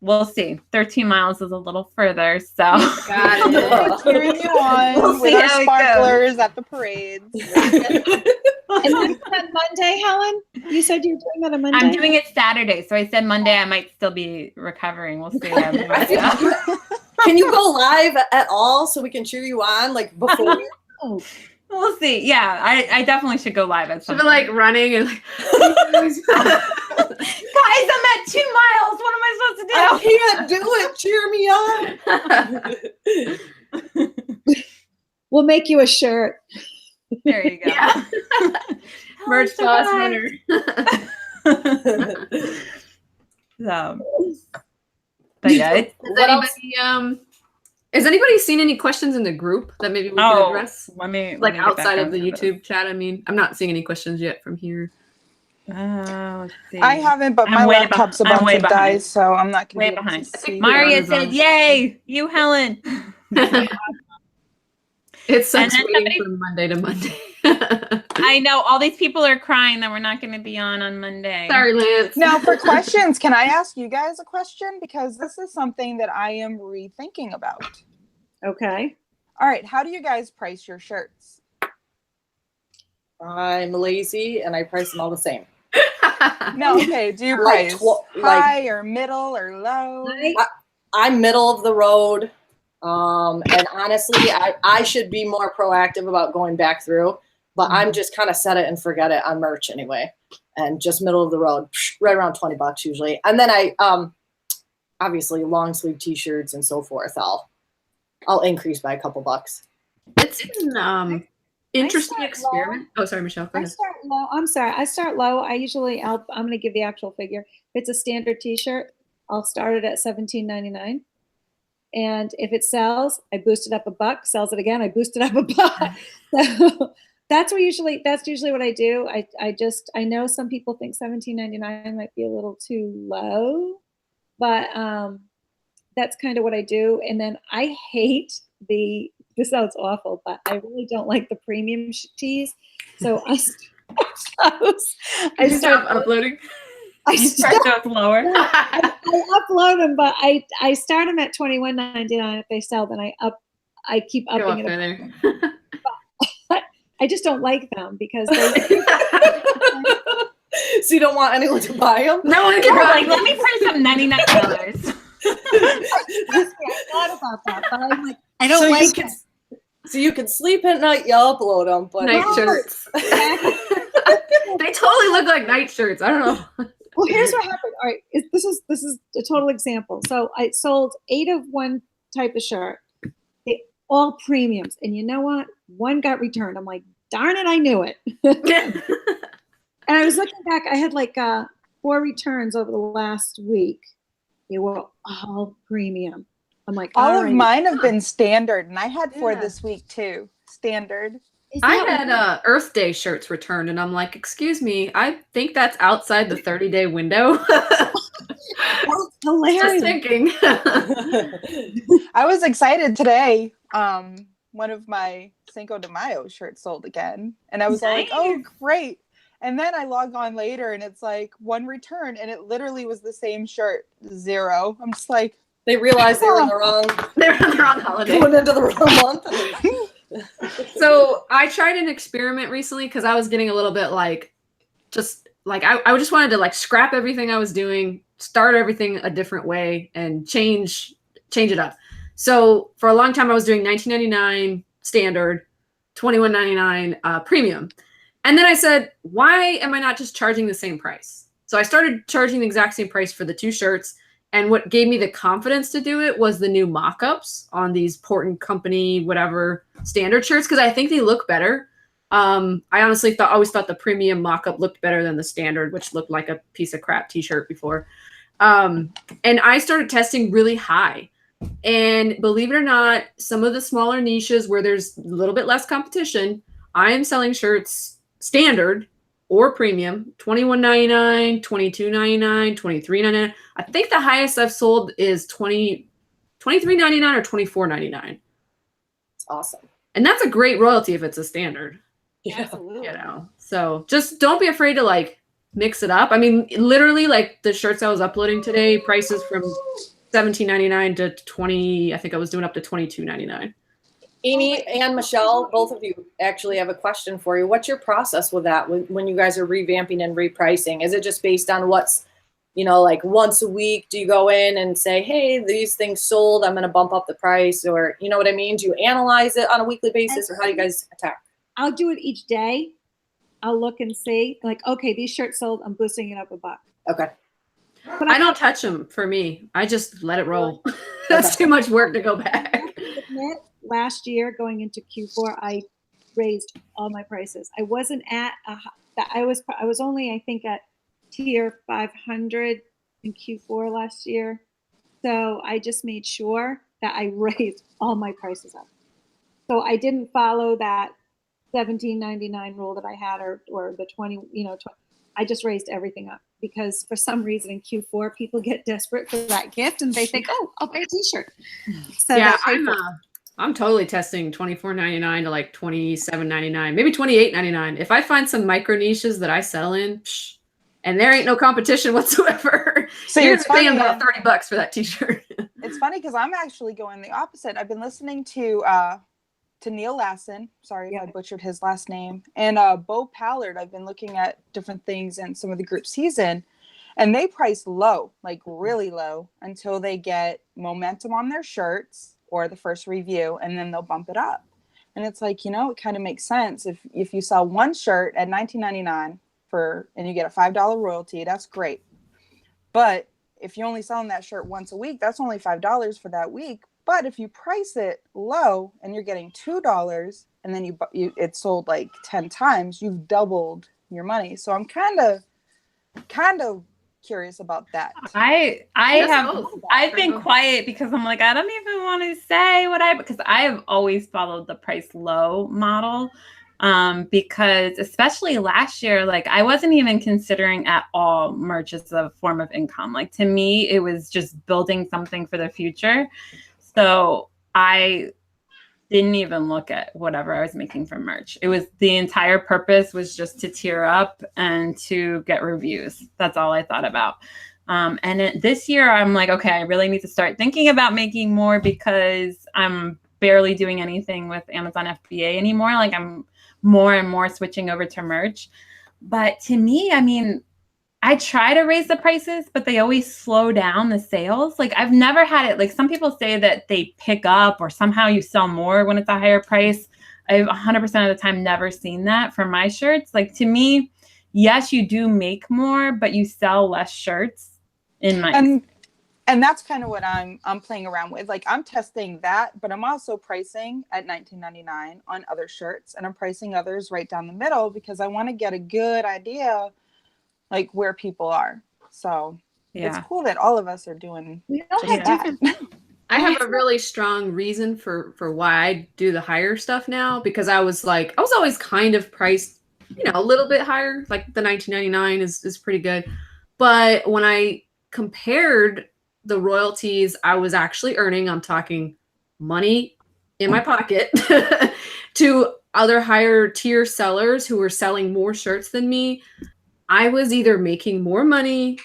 Speaker 1: we'll see. 13 miles is a little further, so.
Speaker 5: Got it. Cheering you on with our sparklers at the parades.
Speaker 3: And that's on Monday, Helen? You said you were doing that on Monday?
Speaker 1: I'm doing it Saturday, so I said Monday I might still be recovering. We'll see.
Speaker 2: Can you go live at all so we can cheer you on before?
Speaker 1: We'll see. Yeah, I definitely should go live at some
Speaker 4: point. Running and
Speaker 1: guys, I'm at 2 miles. What am I supposed to do?
Speaker 2: I can't do it. Cheer me on.
Speaker 3: We'll make you a shirt.
Speaker 1: There you go.
Speaker 4: Yeah. Merch boss winner.
Speaker 1: But yeah,
Speaker 4: has anybody seen any questions in the group that maybe we can address?
Speaker 1: Let me
Speaker 4: outside of the YouTube chat. I mean, I'm not seeing any questions yet from here.
Speaker 1: Let's see.
Speaker 5: I haven't, but my laptop's about to die, so I'm not going to be able to see.
Speaker 1: Maria said, "Yay, you, Helen."
Speaker 4: It's such waiting from Monday to Monday.
Speaker 1: I know all these people are crying that we're not going to be on Monday.
Speaker 4: Sorry, Lance.
Speaker 5: Now, for questions, can I ask you guys a question? Because this is something that I am rethinking about.
Speaker 3: Okay.
Speaker 5: All right. How do you guys price your shirts?
Speaker 2: I'm lazy and I price them all the same.
Speaker 5: No, okay. Do you price high or middle or low?
Speaker 2: I'm middle of the road. And honestly, I should be more proactive about going back through, but I'm just kind of set it and forget it on merch anyway. And just middle of the road, right around $20 usually. And then I, obviously long sleeve t-shirts and so forth, I'll increase by a couple bucks.
Speaker 4: It's in interesting
Speaker 3: start
Speaker 4: experiment. Oh, sorry, Michelle. Go
Speaker 3: I
Speaker 4: ahead.
Speaker 3: start low. I'm sorry. I start low. I'm going to give the actual figure. If it's a standard t-shirt, I'll start it at $17.99. And if it sells, I boost it up $1. Sells it again, I boost it up $1. So that's usually what I do. I know some people think $17.99 might be a little too low, but that's kind of what I do. And then I hate this sounds awful, but I really don't like the premium tees. So I
Speaker 4: stop uploading.
Speaker 1: You start those lower.
Speaker 3: I upload them, but I start them at $21.99. If they sell, then I keep upping it. I just don't like them because they.
Speaker 2: So you don't want anyone to buy them?
Speaker 1: No one can like, let me price them $99.
Speaker 3: I thought about that, but I'm like, I don't like it.
Speaker 2: So you can sleep at night, you upload them, but
Speaker 4: night shirts. They totally look like night shirts. I don't know.
Speaker 3: Well, here's what happened. All right, this is a total example. So I sold 8 of one type of shirt, all premiums, and you know what? One got returned. I'm like, darn it, I knew it. And I was looking back. I had like 4 returns over the last week. They were all premium. I'm like,
Speaker 5: all of mine have been standard, and I had 4 this week too. Standard.
Speaker 4: I had Earth Day shirts returned, and I'm like, excuse me, I think that's outside the 30-day window.
Speaker 3: That's hilarious.
Speaker 4: Just thinking.
Speaker 5: I was excited today. One of my Cinco de Mayo shirts sold again, and I was like, oh, great. And then I log on later, and it's like 1 return, and it literally was the same shirt, 0. I'm just like,
Speaker 2: they realized they were in the wrong
Speaker 4: holiday.
Speaker 2: Going into the wrong month.
Speaker 4: So I tried an experiment recently because I was getting a little bit like, just like I just wanted to like scrap everything I was doing, start everything a different way, and change it up. So for a long time I was doing $19.99 standard, $21.99 premium. And then I said, why am I not just charging the same price? So I started charging the exact same price for the 2 shirts. And what gave me the confidence to do it was the new mock-ups on these Portland Company, whatever, standard shirts, because I think they look better. I honestly always thought the premium mock-up looked better than the standard, which looked like a piece of crap t-shirt before. And I started testing really high. And believe it or not, some of the smaller niches where there's a little bit less competition, I am selling shirts standard or premium, $21.99, $22.99, $23.99. I think the highest I've sold is $23.99 or $24.99.
Speaker 2: It's awesome.
Speaker 4: And that's a great royalty if it's a standard.
Speaker 2: Yeah.
Speaker 3: Absolutely.
Speaker 4: You know, so just don't be afraid to like mix it up. I mean, literally, like the shirts I was uploading today, prices from $17.99 to $20. I think I was doing up to $22.99.
Speaker 2: Amy and Michelle, both of you actually have a question for you. What's your process with that when you guys are revamping and repricing? Is it just based on what's, like once a week? Do you go in and say, hey, these things sold, I'm going to bump up the price? Or you know what I mean? Do you analyze it on a weekly basis, or how do you guys attack?
Speaker 3: I'll do it each day. I'll look and see, like, okay, these shirts sold, I'm boosting it up $1.
Speaker 2: Okay.
Speaker 3: But
Speaker 4: I don't touch them for me. I just let it roll. That's too much work to go back.
Speaker 3: Last year, going into Q4, I raised all my prices. I wasn't at I was only, I think, at tier 500 in Q4 last year. So I just made sure that I raised all my prices up. So I didn't follow that $17.99 rule that I had, or the 20. I just raised everything up because for some reason in Q4 people get desperate for that gift and they think, oh, I'll buy a t-shirt. So
Speaker 4: yeah, I'm totally testing $24.99 to like $27.99, maybe $28.99. If I find some micro niches that I sell in, and there ain't no competition whatsoever, so you're paying about $30 for that t-shirt.
Speaker 5: It's funny because I'm actually going the opposite. I've been listening to Neil Lassen. Sorry if I butchered his last name. And Bo Pallard. I've been looking at different things in some of the groups he's in. And they price low, like really low, until they get momentum on their shirts or the first review, and then they'll bump it up. And it's like, it kind of makes sense. If you sell one shirt at $19.99 and you get a $5 royalty, that's great. But if you're only selling that shirt once a week, that's only $5 for that week. But if you price it low and you're getting $2 and then it's sold like 10 times, you've doubled your money. So I'm kind of curious about that.
Speaker 1: I've been quiet because I'm like, I don't even want to say because I have always followed the price low model. Because especially last year, like I wasn't even considering at all merch as a form of income. Like to me, it was just building something for the future. So I didn't even look at whatever I was making from merch. It was the entire purpose was just to tier up and to get reviews. That's all I thought about. This year I'm like, okay, I really need to start thinking about making more because I'm barely doing anything with Amazon FBA anymore. Like I'm more and more switching over to merch. But to me, I mean, I try to raise the prices, but they always slow down the sales. Like I've never had it. Like some people say that they pick up or somehow you sell more when it's a higher price. I've 100% of the time never seen that for my shirts. Like to me, yes, you do make more, but you sell less shirts in my.
Speaker 5: And that's kind of what I'm playing around with. Like I'm testing that, but I'm also pricing at $19.99 on other shirts, and I'm pricing others right down the middle because I want to get a good idea like where people are. So it's cool that all of us are doing that.
Speaker 4: I have a really strong reason for why I do the higher stuff now, because I was always kind of priced, a little bit higher. Like the $19.99 is pretty good. But when I compared the royalties I was actually earning, I'm talking money in my pocket, to other higher tier sellers who were selling more shirts than me, I was either making more money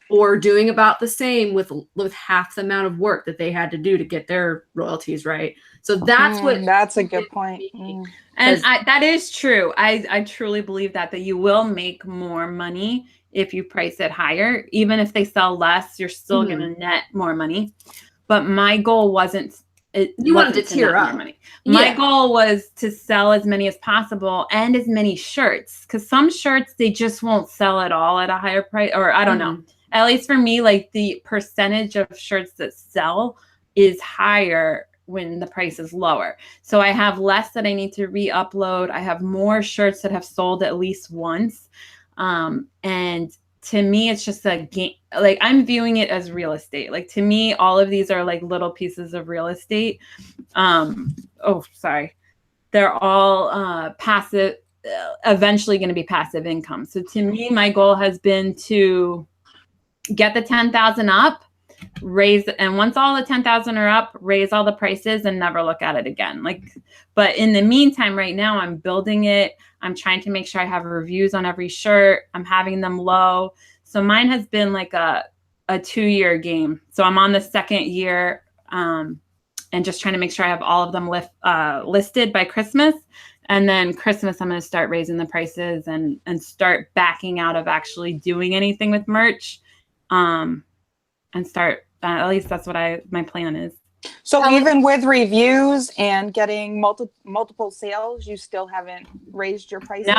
Speaker 4: or doing about the same with half the amount of work that they had to do to get their royalties right. So that's
Speaker 5: a good point.
Speaker 1: And that is true. I truly believe that you will make more money if you price it higher. Even if they sell less, you're still going to net more money. But my goal wasn't you wanted to tier up. Money. My goal was to sell as many as possible and as many shirts, because some shirts they just won't sell at all at a higher price, or I don't know. At least for me, like the percentage of shirts that sell is higher when the price is lower. So I have less that I need to re-upload. I have more shirts that have sold at least once. And to me, it's just a game. Like I'm viewing it as real estate. Like to me, all of these are like little pieces of real estate. They're all passive, eventually going to be passive income. So to me, my goal has been to get the 10,000 up, and once all the 10,000 are up, raise all the prices and never look at it again. But in the meantime, right now I'm building it. I'm trying to make sure I have reviews on every shirt. I'm having them low. So mine has been like a 2-year game. So I'm on the 2nd year, and just trying to make sure I have all of them listed by Christmas. And then Christmas, I'm going to start raising the prices and start backing out of actually doing anything with merch. And start, at least that's what my plan is.
Speaker 5: So even with reviews and getting multiple sales, you still haven't raised your prices?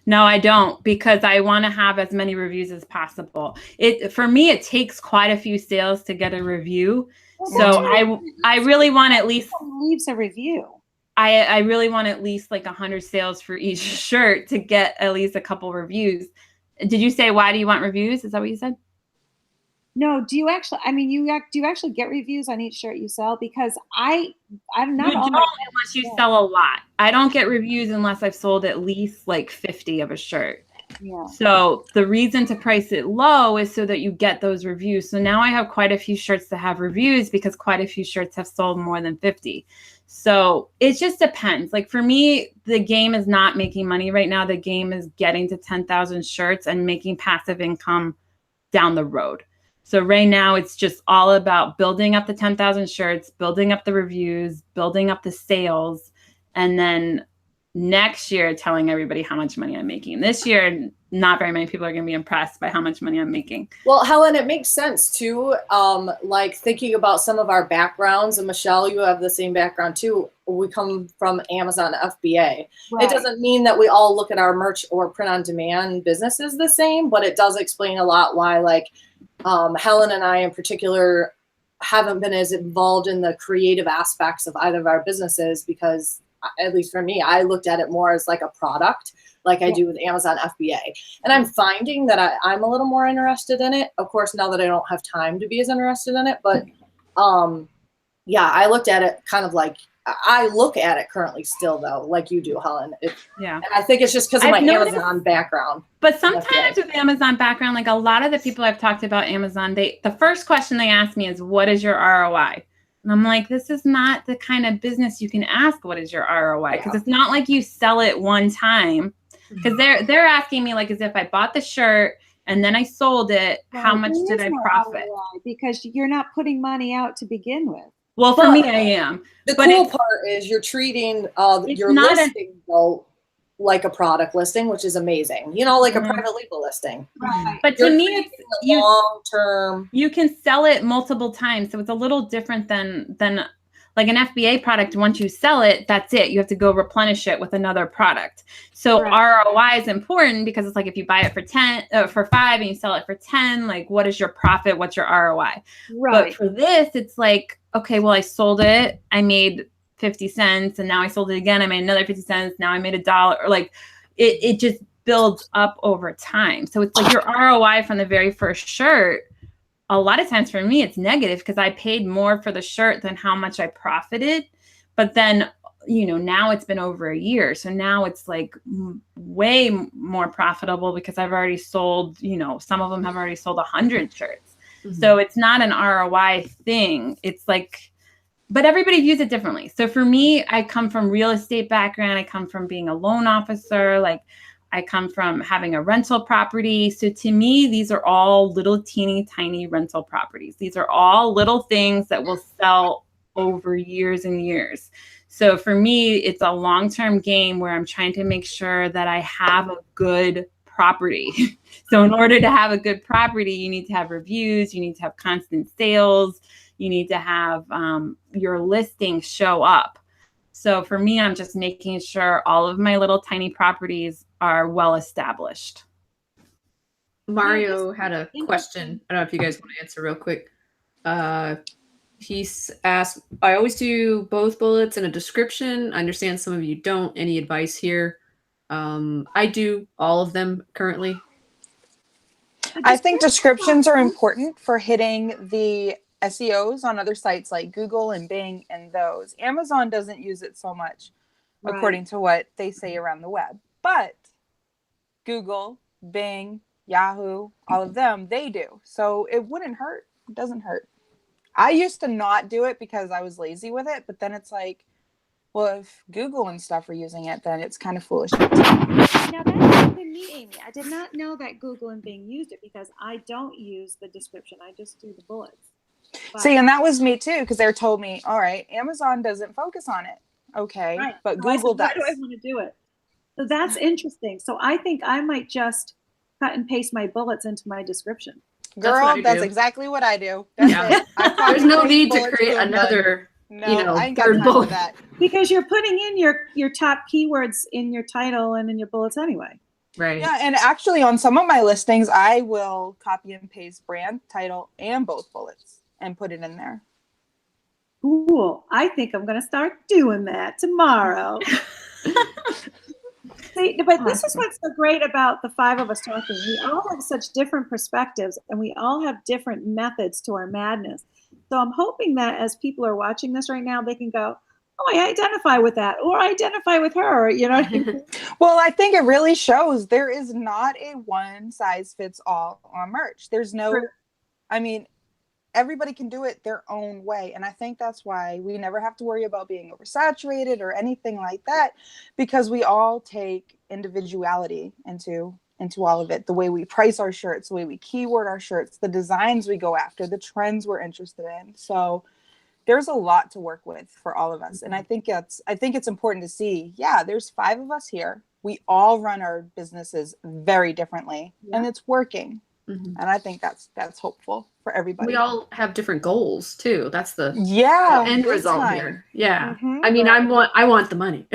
Speaker 1: No, I don't, because I want to have as many reviews as possible. For me, it takes quite a few sales to get a review. So I really want at least
Speaker 3: leaves a review.
Speaker 1: I really want at least like 100 sales for each shirt to get at least a couple reviews. Did you say, why do you want reviews? Is that what you said?
Speaker 3: No, do you actually? I mean, do you actually get reviews on each shirt you sell? Because I'm not.
Speaker 1: You don't unless you sell a lot. I don't get reviews unless I've sold at least like 50 of a shirt.
Speaker 3: Yeah.
Speaker 1: So the reason to price it low is so that you get those reviews. So now I have quite a few shirts that have reviews because quite a few shirts have sold more than 50. So it just depends. Like for me, the game is not making money right now. The game is getting to 10,000 shirts and making passive income down the road. So right now it's just all about building up the 10,000 shirts, building up the reviews, building up the sales, and then next year telling everybody how much money I'm making. This year, not very many people are going to be impressed by how much money I'm making.
Speaker 2: Well, Helen, it makes sense too. Like thinking about some of our backgrounds, and Michelle, you have the same background too. We come from Amazon FBA. Right. It doesn't mean that we all look at our merch or print on demand businesses the same, but it does explain a lot why, like, Helen and I in particular haven't been as involved in the creative aspects of either of our businesses because, at least for me, I looked at it more as like a product, like I do with Amazon FBA. And I'm finding that I'm a little more interested in it. Of course, now that I don't have time to be as interested in it, but yeah, I looked at it kind of like, I look at it currently still though, like you do, Helen.
Speaker 1: Yeah.
Speaker 2: And I think it's just because of my Amazon background.
Speaker 1: But sometimes with Amazon background, like a lot of the people I've talked about Amazon, the first question they ask me is, what is your ROI? And I'm like, this is not the kind of business you can ask, what is your ROI? Because it's not like you sell it one time. Because they're asking me like as if I bought the shirt and then I sold it, how much did I profit?
Speaker 3: ROI because you're not putting money out to begin with.
Speaker 1: Well, for me, I am.
Speaker 2: The cool part is you're treating your listing though like a product listing, which is amazing. You know, like a private legal listing.
Speaker 3: Right.
Speaker 1: But to me, it's
Speaker 2: long term.
Speaker 1: You can sell it multiple times, so it's a little different than like an FBA product. Once you sell it, that's it. You have to go replenish it with another product. So ROI is important because it's like if you buy it for 5 and you sell it for 10, like what is your profit? What's your ROI? Right. But for this, it's like, okay, well, I sold it. I made 50 cents and now I sold it again. I made another 50 cents. Now I made $1. Or like it just builds up over time. So it's like your ROI from the very first shirt. A lot of times for me, it's negative because I paid more for the shirt than how much I profited. But then, you know, now it's been over a year. So now it's like way more profitable because I've already sold, you know, some of them have already sold 100 shirts. Mm-hmm. So it's not an ROI thing. It's like, but everybody views it differently. So for me, I come from real estate background. I come from being a loan officer. Like I come from having a rental property. So to me, these are all little teeny tiny rental properties. These are all little things that will sell over years and years. So for me, it's a long-term game where I'm trying to make sure that I have a good property. So in order to have a good property, you need to have reviews, you need to have constant sales, you need to have your listings show up. So for me, I'm just making sure all of my little tiny properties are well established.
Speaker 4: Mario had a question. I don't know if you guys want to answer real quick. He's asked, I always do both bullets and a description. I understand some of you don't. Any advice here? I do all of them currently.
Speaker 5: I think descriptions are important for hitting the SEOs on other sites like Google and Bing and those. Amazon doesn't use it so much, according to what they say around the web. But Google, Bing, Yahoo, all of them, they do. So it wouldn't hurt. It doesn't hurt. I used to not do it because I was lazy with it, but then it's like, well, if Google and stuff are using it, then it's kind of foolish.
Speaker 3: Now that's something me, Amy. I did not know that Google and Bing used it because I don't use the description. I just do the bullets. But
Speaker 5: see, and that was me too, because they told me, all right, Amazon doesn't focus on it. Okay, right. But Google does.
Speaker 3: Why do I want to do it? So that's interesting. So I think I might just cut and paste my bullets into my description.
Speaker 5: Girl, that's exactly what I do. That's it.
Speaker 4: There's no need to create another,
Speaker 5: I ain't got
Speaker 4: third
Speaker 5: time
Speaker 4: bullet.
Speaker 5: for that.
Speaker 3: Because you're putting in your top keywords in your title and in your bullets anyway.
Speaker 4: Right.
Speaker 5: Yeah, and actually on some of my listings, I will copy and paste brand, title, and both bullets and put it in there.
Speaker 3: Cool. I think I'm going to start doing that tomorrow. See, but this is what's so great about the 5 of us talking. We all have such different perspectives and we all have different methods to our madness. So I'm hoping that as people are watching this right now, they can go, oh, I identify with that, or I identify with her, you know what I mean?
Speaker 5: Well, I think it really shows there is not a one size fits all on merch. There's no, I mean, everybody can do it their own way. And I think that's why we never have to worry about being oversaturated or anything like that, because we all take individuality into all of it. The way we price our shirts, the way we keyword our shirts, the designs we go after, the trends we're interested in. So there's a lot to work with for all of us. And I think it's important to see, there's 5 of us here. We all run our businesses very differently and it's working. Mm-hmm. And I think that's hopeful for everybody.
Speaker 4: We all have different goals too. That's the end result here. Yeah. Mm-hmm. I mean, I want the money.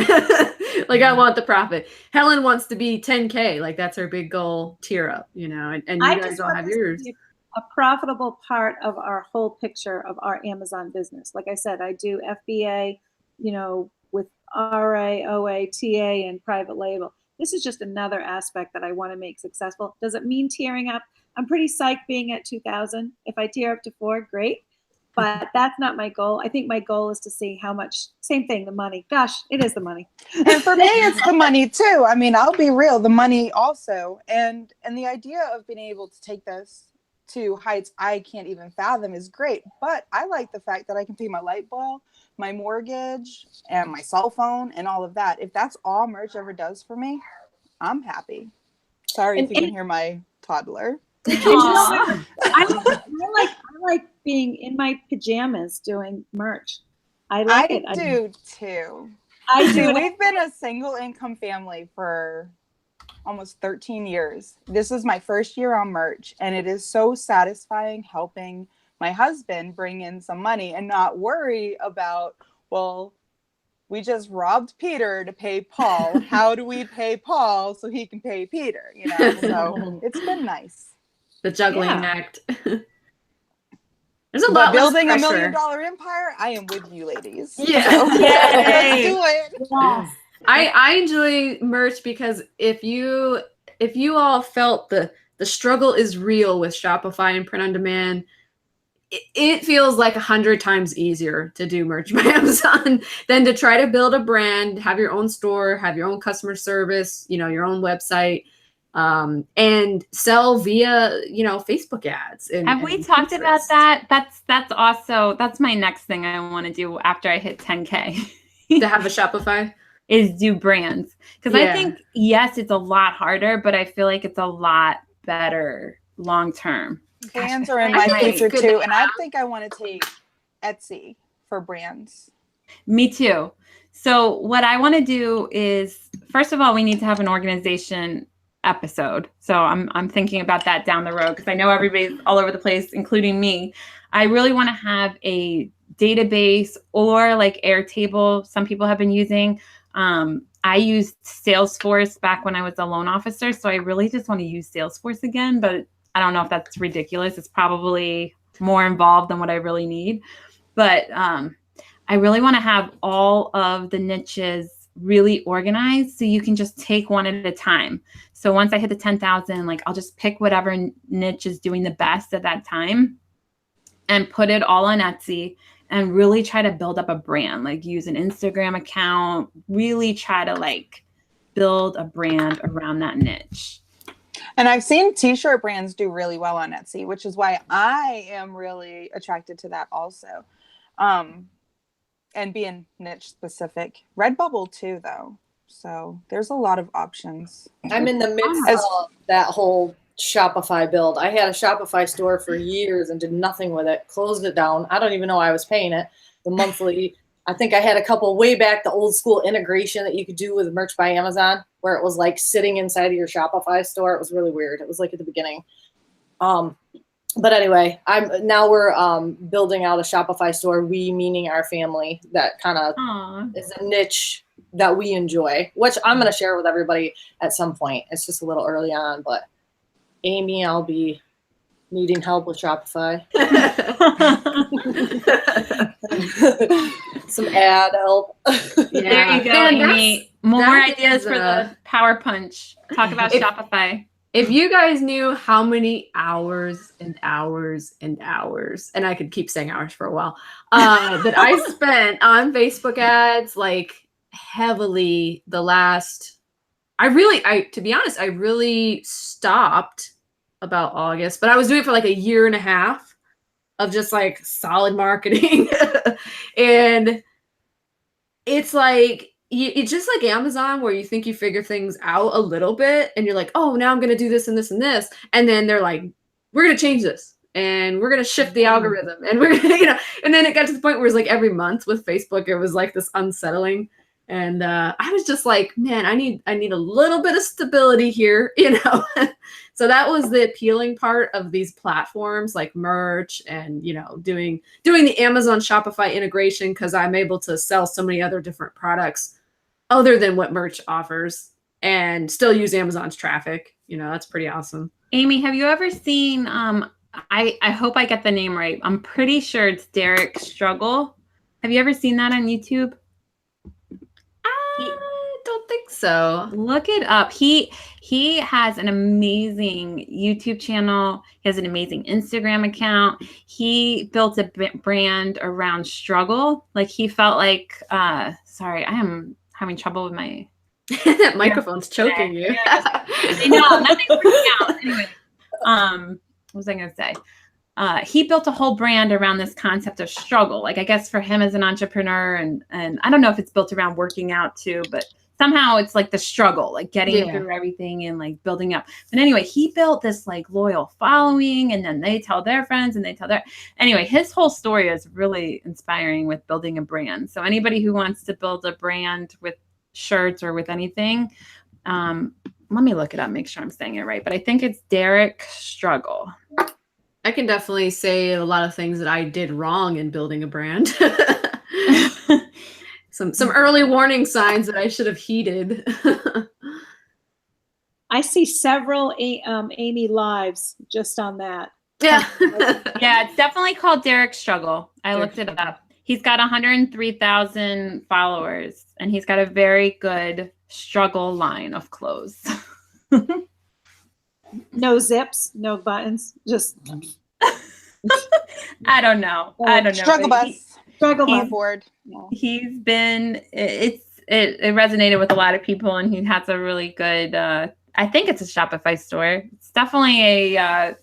Speaker 4: Like I want the profit. Helen wants to be 10K. Like that's her big goal tier up, and you guys all have yours.
Speaker 3: a profitable part of our whole picture of our Amazon business. Like I said, I do FBA, with RA, OA, TA, and private label. This is just another aspect that I want to make successful. Does it mean tearing up? I'm pretty psyched being at 2,000. If I tear up to 4, great. But that's not my goal. I think my goal is to see how much, same thing, the money. Gosh, it is the money.
Speaker 5: And for me, it's the money too. I mean, I'll be real, the money also. And the idea of being able to take this to heights I can't even fathom is great. But I like the fact that I can pay my light bill, my mortgage, and my cell phone and all of that. If that's all merch ever does for me, I'm happy. Sorry if you can hear my toddler.
Speaker 3: I like being in my pajamas doing merch. I like it.
Speaker 5: I do too.
Speaker 3: I do.
Speaker 5: We've been a single income family for almost 13 years. This is my first year on merch, and it is so satisfying helping my husband bring in some money and not worry about, well, we just robbed Peter to pay Paul. How do we pay Paul so he can pay Peter? So it's been nice.
Speaker 4: The juggling act. There's a
Speaker 5: but
Speaker 4: lot
Speaker 5: building
Speaker 4: less
Speaker 5: $1
Speaker 4: pressure.
Speaker 5: million empire, I am with you, ladies.
Speaker 4: Yeah.
Speaker 5: So, let's do it.
Speaker 3: Yes.
Speaker 4: I enjoy merch because if you all felt the struggle is real with Shopify and print on demand, it feels like 100 times easier to do merch by Amazon than to try to build a brand, have your own store, have your own customer service, your own website, and sell via, Facebook ads.
Speaker 1: Have we talked about that? That's my next thing I want to do after I hit 10K.
Speaker 4: To have a Shopify?
Speaker 1: Is do brands. Because I think, yes, it's a lot harder, but I feel like it's a lot better long term.
Speaker 5: Brands are in my future too. And I think I want to take Etsy for brands.
Speaker 1: Me too. So what I want to do is, first of all, we need to have an organization episode. So I'm thinking about that down the road because I know everybody's all over the place, including me. I really want to have a database or like Airtable. Some people have been using. I used Salesforce back when I was a loan officer. So I really just want to use Salesforce again, but I don't know if that's ridiculous. It's probably more involved than what I really need. But I really want to have all of the niches really organized so you can just take one at a time. So once I hit the 10,000, like I'll just pick whatever niche is doing the best at that time and put it all on Etsy and really try to build up a brand, like use an Instagram account, really try to like build a brand around that niche.
Speaker 5: And I've seen t-shirt brands do really well on Etsy, which is why I am really attracted to that also. And being niche specific. Redbubble too, though. So there's a lot of options.
Speaker 2: I'm in the midst of that whole Shopify build. I had a Shopify store for years and did nothing with it, closed it down. I don't even know I was paying it. The monthly, I think I had a couple way back, the old school integration that you could do with Merch by Amazon, where it was like sitting inside of your Shopify store. It was really weird. It was like at the beginning. But anyway, we're building out a Shopify store, we meaning our family, that kind of is a niche that we enjoy, which I'm going to share with everybody at some point. It's just a little early on, but Amy, I'll be needing help with Shopify. Some ad help.
Speaker 1: Yeah. There you go, Amy. More ideas for the Power Punch. Talk about Shopify.
Speaker 4: If you guys knew how many hours and hours and hours, and I could keep saying hours for a while, that I spent on Facebook ads, like heavily to be honest, I really stopped about August, but I was doing it for like a year and a half of just like solid marketing. And it's like, it's just like Amazon where you think you figure things out a little bit and you're like, oh, now I'm going to do this and this and this. And then they're like, we're going to change this and we're going to shift the algorithm. And we're going to, and then it got to the point where it was like every month with Facebook, it was like this unsettling. And I was just like, man, I need a little bit of stability here, So that was the appealing part of these platforms like Merch and, doing the Amazon Shopify integration, because I'm able to sell so many other different products other than what Merch offers and still use Amazon's traffic. That's pretty awesome.
Speaker 1: Amy, have you ever seen I hope I get the name right. I'm pretty sure it's Derek Struggle. Have you ever seen that on YouTube?
Speaker 4: I don't think so.
Speaker 1: Look it up. He has an amazing YouTube channel. He has an amazing Instagram account. He built a brand around struggle. Like he felt like sorry, I am having trouble with my
Speaker 4: That microphone's choking you.
Speaker 1: I know, nothing's working out. Anyway, what was I gonna say? He built a whole brand around this concept of struggle. Like I guess for him as an entrepreneur, and I don't know if it's built around working out too, but somehow it's like the struggle, like getting through everything and like building up. But anyway, he built this like loyal following, and then they tell their friends and they tell their, anyway, his whole story is really inspiring with building a brand. So anybody who wants to build a brand with shirts or with anything, let me look it up, make sure I'm saying it right. But I think it's Derek Struggle.
Speaker 4: I can definitely say a lot of things that I did wrong in building a brand. Some early warning signs that I should have heeded.
Speaker 3: I see several Amy lives just on that.
Speaker 4: Yeah.
Speaker 1: Yeah, it's definitely called Derek Struggle. I looked it up. He's got 103,000 followers, and he's got a very good struggle line of clothes.
Speaker 3: No zips, no buttons, just
Speaker 1: I don't know.
Speaker 5: Struggle bus.
Speaker 3: struggle
Speaker 1: He's-
Speaker 3: bus.
Speaker 5: Board.
Speaker 1: He's been it resonated with a lot of people, and he has a really good I think it's a Shopify store. It's definitely a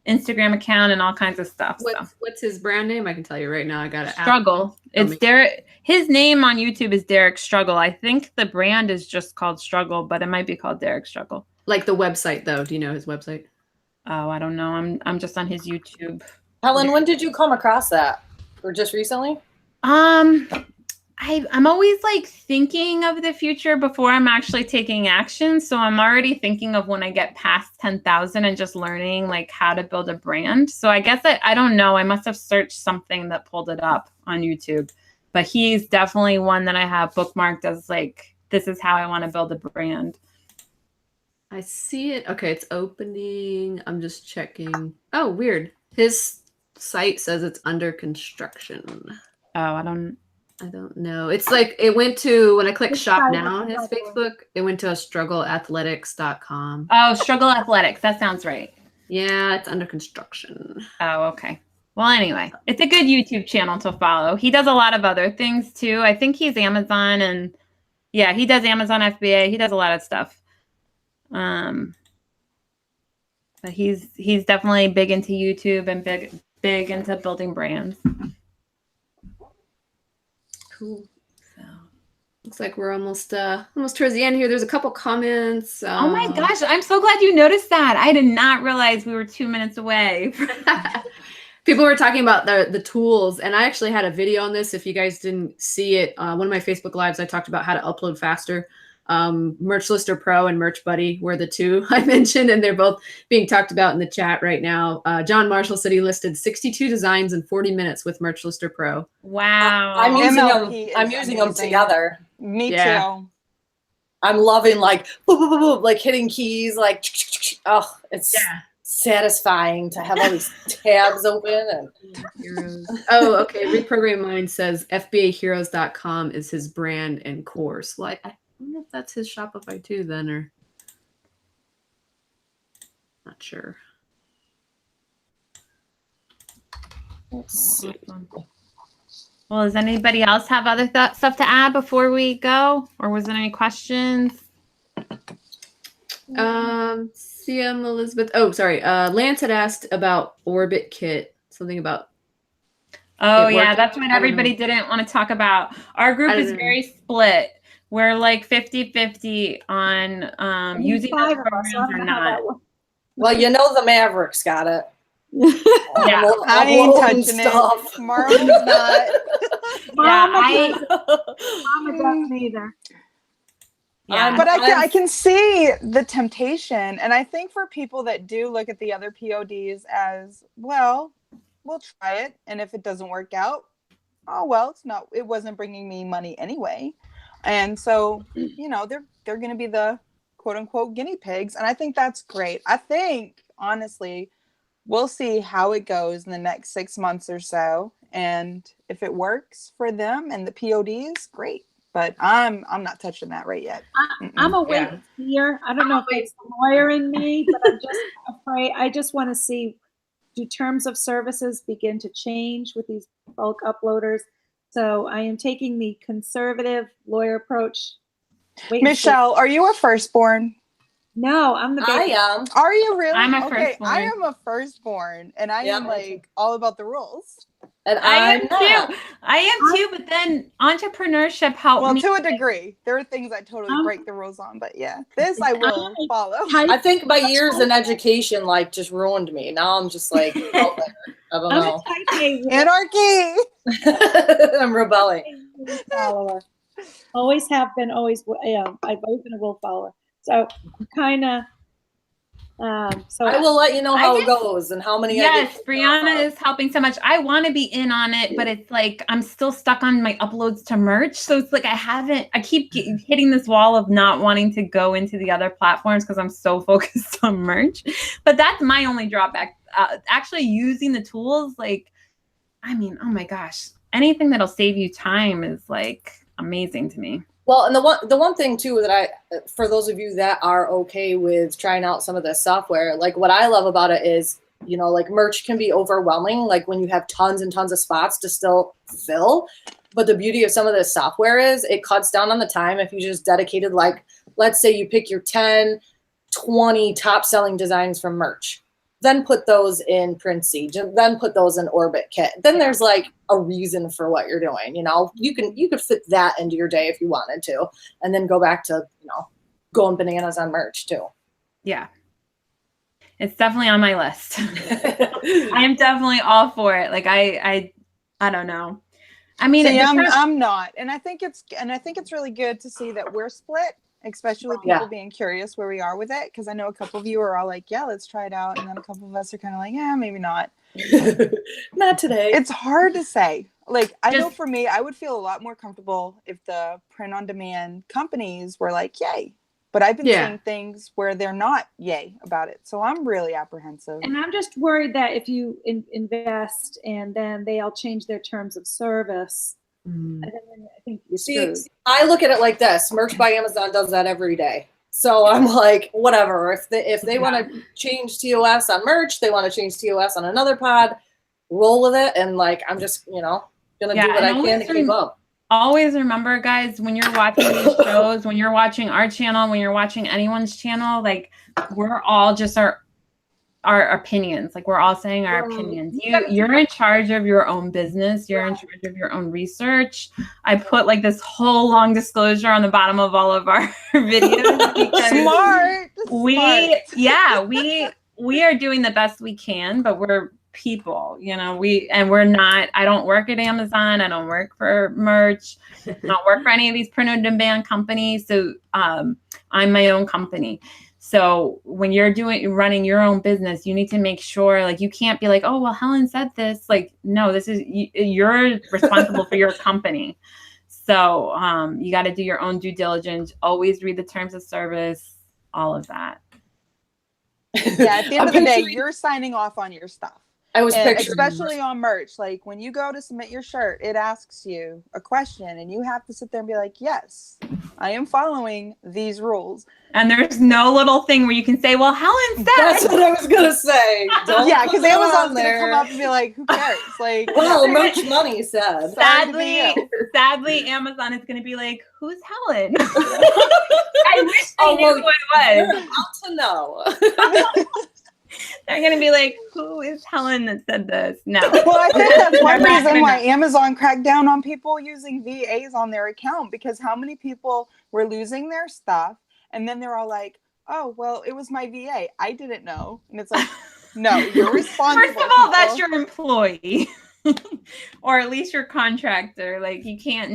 Speaker 1: Instagram account and all kinds of stuff.
Speaker 4: What's his brand name? I can tell you right now. I got it.
Speaker 1: Struggle. It's Derek. His name on YouTube is Derek Struggle. I think the brand is just called Struggle, but it might be called Derek Struggle.
Speaker 4: Like the website, though. Do you know his website?
Speaker 1: Oh, I don't know. I'm just on his YouTube.
Speaker 2: Helen, when did you come across that? Or just recently?
Speaker 1: I'm always like thinking of the future before I'm actually taking action. So I'm already thinking of when I get past 10,000 and just learning like how to build a brand. So I guess I don't know. I must have searched something that pulled it up on YouTube. But he's definitely one that I have bookmarked as like, this is how I want to build a brand.
Speaker 4: I see it. Okay, it's opening. I'm just checking. Oh, weird. His site says it's under construction.
Speaker 1: Oh, I don't
Speaker 4: know. It's like it went to, when I click shop now on his Facebook, it went to a struggleathletics.com.
Speaker 1: Oh, Struggle Athletics. That sounds right.
Speaker 4: Yeah, it's under construction.
Speaker 1: Oh, okay. Well, anyway, it's a good YouTube channel to follow. He does a lot of other things too. I think he's Amazon, and yeah, he does Amazon FBA. He does a lot of stuff. But he's definitely big into YouTube and big into building brands.
Speaker 4: Cool. So looks like we're almost towards the end here. There's a couple comments.
Speaker 1: Oh my gosh, I'm so glad you noticed that. I did not realize we were 2 minutes away.
Speaker 4: People were talking about the tools, and I actually had a video on this. If you guys didn't see it, one of my Facebook Lives, I talked about how to upload faster. Merch Lister Pro and Merch Buddy were the two I mentioned, and they're both being talked about in the chat right now. John Marshall said he listed 62 designs in 40 minutes with Merch Lister Pro.
Speaker 1: Wow.
Speaker 2: I'm
Speaker 5: MLP
Speaker 2: using them together.
Speaker 5: Me too.
Speaker 2: I'm loving like boop, boop, boop, boop, like hitting keys, like oh, it's satisfying to have all these tabs open. And
Speaker 4: Heroes. Oh, okay. Reprogram Mind says FBAheroes.com is his brand and course. Well, I wonder if that's his Shopify too, then, or not sure.
Speaker 2: let's see.
Speaker 1: Well, does anybody else have other stuff to add before we go? Or was there any questions?
Speaker 4: CM Elizabeth. Oh, sorry. Lance had asked about Orbit Kit. Something about.
Speaker 1: Oh, yeah. That's what everybody didn't want to talk about. Our group is very split. We're like 50-50 on using those programs or not.
Speaker 2: Well, you know the Mavericks got it.
Speaker 1: Yeah.
Speaker 5: I ain't touching
Speaker 2: stuff.
Speaker 5: it. Marlon's not.
Speaker 3: Mama doesn't either.
Speaker 1: Yeah.
Speaker 5: But I can see the temptation. And I think for people that do look at the other PODs as, well, we'll try it. And if it doesn't work out, oh, well, it wasn't bringing me money anyway. And so, you know, they're going to be the quote unquote guinea pigs. And I think that's great. I think, honestly, we'll see how it goes in the next 6 months or so. And if it works for them and the PODs, great. But I'm not touching that right yet.
Speaker 3: I'm a wait here. I don't know if it's the lawyer in me, but I'm just afraid. I just want to see, do terms of services begin to change with these bulk uploaders? So I am taking the conservative lawyer approach.
Speaker 5: Michelle, are you a firstborn?
Speaker 3: No, I'm the baby.
Speaker 2: I am.
Speaker 5: Are you really?
Speaker 1: I'm a
Speaker 5: okay,
Speaker 1: firstborn.
Speaker 5: I am a firstborn, and I am like all about the rules.
Speaker 2: And
Speaker 1: I am
Speaker 2: not.
Speaker 1: too. I am too, but then entrepreneurship helped me.
Speaker 5: Well, to a degree. There are things I totally break the rules on, but yeah, this I will follow.
Speaker 2: I think my years in education like just ruined me. Now I'm just like out there. I don't know.
Speaker 5: Anarchy.
Speaker 2: I'm rebelling.
Speaker 3: Follower. Always have been, always, I've always been a rule follower. So kind of, so
Speaker 2: I will let you know how it goes and how many.
Speaker 1: Yes, Brianna is helping so much. I want to be in on it, but it's like I'm still stuck on my uploads to merch. So it's like I keep hitting this wall of not wanting to go into the other platforms because I'm so focused on merch. But that's my only drawback. Actually using the tools, like, I mean, oh my gosh, anything that'll save you time is like amazing to me.
Speaker 2: Well, and the one thing too that for those of you that are okay with trying out some of this software, like what I love about it is, you know, like merch can be overwhelming, like when you have tons and tons of spots to still fill. But the beauty of some of this software is it cuts down on the time if you just dedicated, like, let's say you pick your 10, 20 top selling designs from merch. Then put those in Print Siege, and then put those in Orbit Kit. Then there's like a reason for what you're doing. You know, you could fit that into your day if you wanted to, and then go back to, you know, going bananas on merch too.
Speaker 1: Yeah, it's definitely on my list. I am definitely all for it. Like I don't know. I mean,
Speaker 5: see, I'm not, and I think it's really good to see that we're split. Especially with people being curious where we are with it. Because I know a couple of you are all like, yeah, let's try it out. And then a couple of us are kind of like, yeah, maybe not.
Speaker 2: Not today.
Speaker 5: It's hard to say. Like, I know for me, I would feel a lot more comfortable if the print-on-demand companies were like, yay. But I've been seeing things where they're not yay about it. So I'm really apprehensive.
Speaker 3: And I'm just worried that if you invest and then they all change their terms of service, I think you see,
Speaker 2: I look at it like this. Merch by Amazon does that every day. So I'm like, whatever. If they want to change TOS on merch, they want to change TOS on another pod, roll with it. And like, I'm just, you know, going to do what I can to keep up.
Speaker 1: Always remember, guys, when you're watching these shows, when you're watching our channel, when you're watching anyone's channel, like we're all just our opinions. Like we're all saying our opinions. You're in charge of your own business. You're in charge of your own research. I put like this whole long disclosure on the bottom of all of our videos because
Speaker 5: Smart.
Speaker 1: we are doing the best we can, but we're people, you know, we're not, I don't work at Amazon. I don't work for merch. I don't work for any of these print on demand companies. So I'm my own company. So when you're running your own business, you need to make sure, like, you can't be like, oh, well, Helen said this. Like, no, this is, you're responsible for your company. So you got to do your own due diligence. Always read the terms of service, all of that.
Speaker 5: Yeah, at the end of the day, you're signing off on your stuff.
Speaker 2: I was picturing,
Speaker 5: especially on merch. Like when you go to submit your shirt, it asks you a question and you have to sit there and be like, yes, I am following these rules.
Speaker 1: And there's no little thing where you can say, well, Helen said.
Speaker 2: That's what I was going to say.
Speaker 5: Yeah, because Amazon's going to come up and be like, who cares? Like,
Speaker 2: well, merch money said.
Speaker 1: Sadly, Amazon is going to be like, who's Helen? I wish they knew who it was.
Speaker 2: Out to know.
Speaker 1: They're going to be like, who is Helen that said this? No.
Speaker 5: Well, I think that's one reason why Amazon cracked down on people using VAs on their account, because how many people were losing their stuff and then they're all like, oh, well, it was my VA. I didn't know. And it's like, no, you're responsible.
Speaker 1: First of all, that's your employee. Or at least your contractor. Like you can't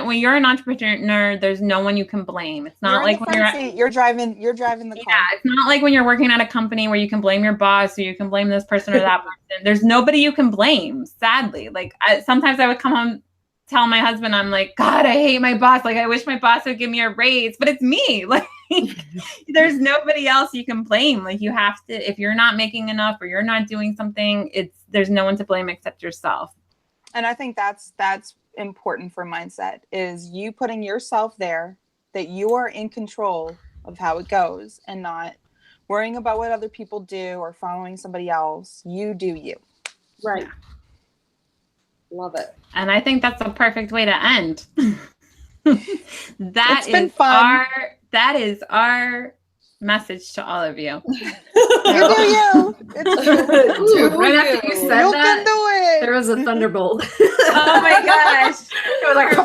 Speaker 1: when you're an entrepreneur, there's no one you can blame. It's not like when
Speaker 5: you're driving the car.
Speaker 1: Yeah, it's not like when you're working at a company where you can blame your boss or you can blame this person or that person. There's nobody you can blame, sadly. Like sometimes I would come home, tell my husband, I'm like, God, I hate my boss. Like I wish my boss would give me a raise, but it's me. Like there's nobody else you can blame. Like you have to, if you're not making enough or you're not doing something, there's no one to blame except yourself.
Speaker 5: And I think that's important for mindset, is you putting yourself there, that you are in control of how it goes and not worrying about what other people do or following somebody else. You do you.
Speaker 2: Right. Love it.
Speaker 1: And I think that's a perfect way to end. It's
Speaker 5: been fun.
Speaker 1: That is our message to all of you.
Speaker 5: You do you.
Speaker 4: Ooh, right after you said
Speaker 5: You
Speaker 4: that,
Speaker 5: can do it.
Speaker 4: there was a thunderbolt.
Speaker 1: Oh my gosh.
Speaker 4: It was like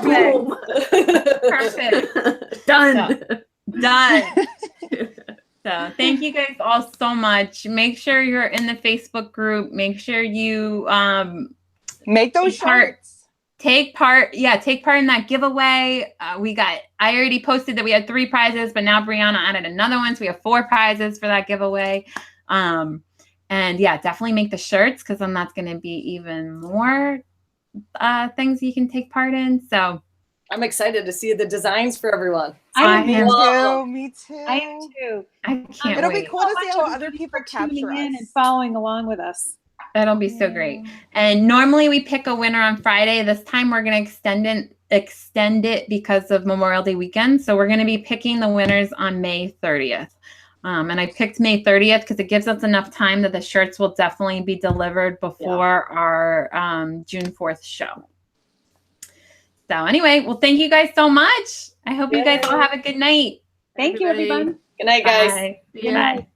Speaker 1: Perfect.
Speaker 4: Perfect. Done.
Speaker 1: So thank you guys all so much. Make sure you're in the Facebook group. Make sure you
Speaker 5: make those shirts.
Speaker 1: Take part in that giveaway. I already posted that we had 3 prizes, but now Brianna added another one. So we have 4 prizes for that giveaway. And yeah, definitely make the shirts, because then that's going to be even more things you can take part in. So
Speaker 2: I'm excited to see the designs for everyone.
Speaker 5: Me too.
Speaker 3: I am too.
Speaker 1: I can't
Speaker 5: It'll
Speaker 1: wait.
Speaker 5: be cool to see how other people capture us
Speaker 3: and following along with us.
Speaker 1: That'll be so great. And normally we pick a winner on Friday. This time we're going to extend it because of Memorial Day weekend. So we're going to be picking the winners on May 30th. And I picked May 30th because it gives us enough time that the shirts will definitely be delivered before our June 4th show. So anyway, well, thank you guys so much. I hope you guys all have a good night.
Speaker 3: Thank you, everyone.
Speaker 2: Good night, guys.
Speaker 1: Bye.
Speaker 3: Good night.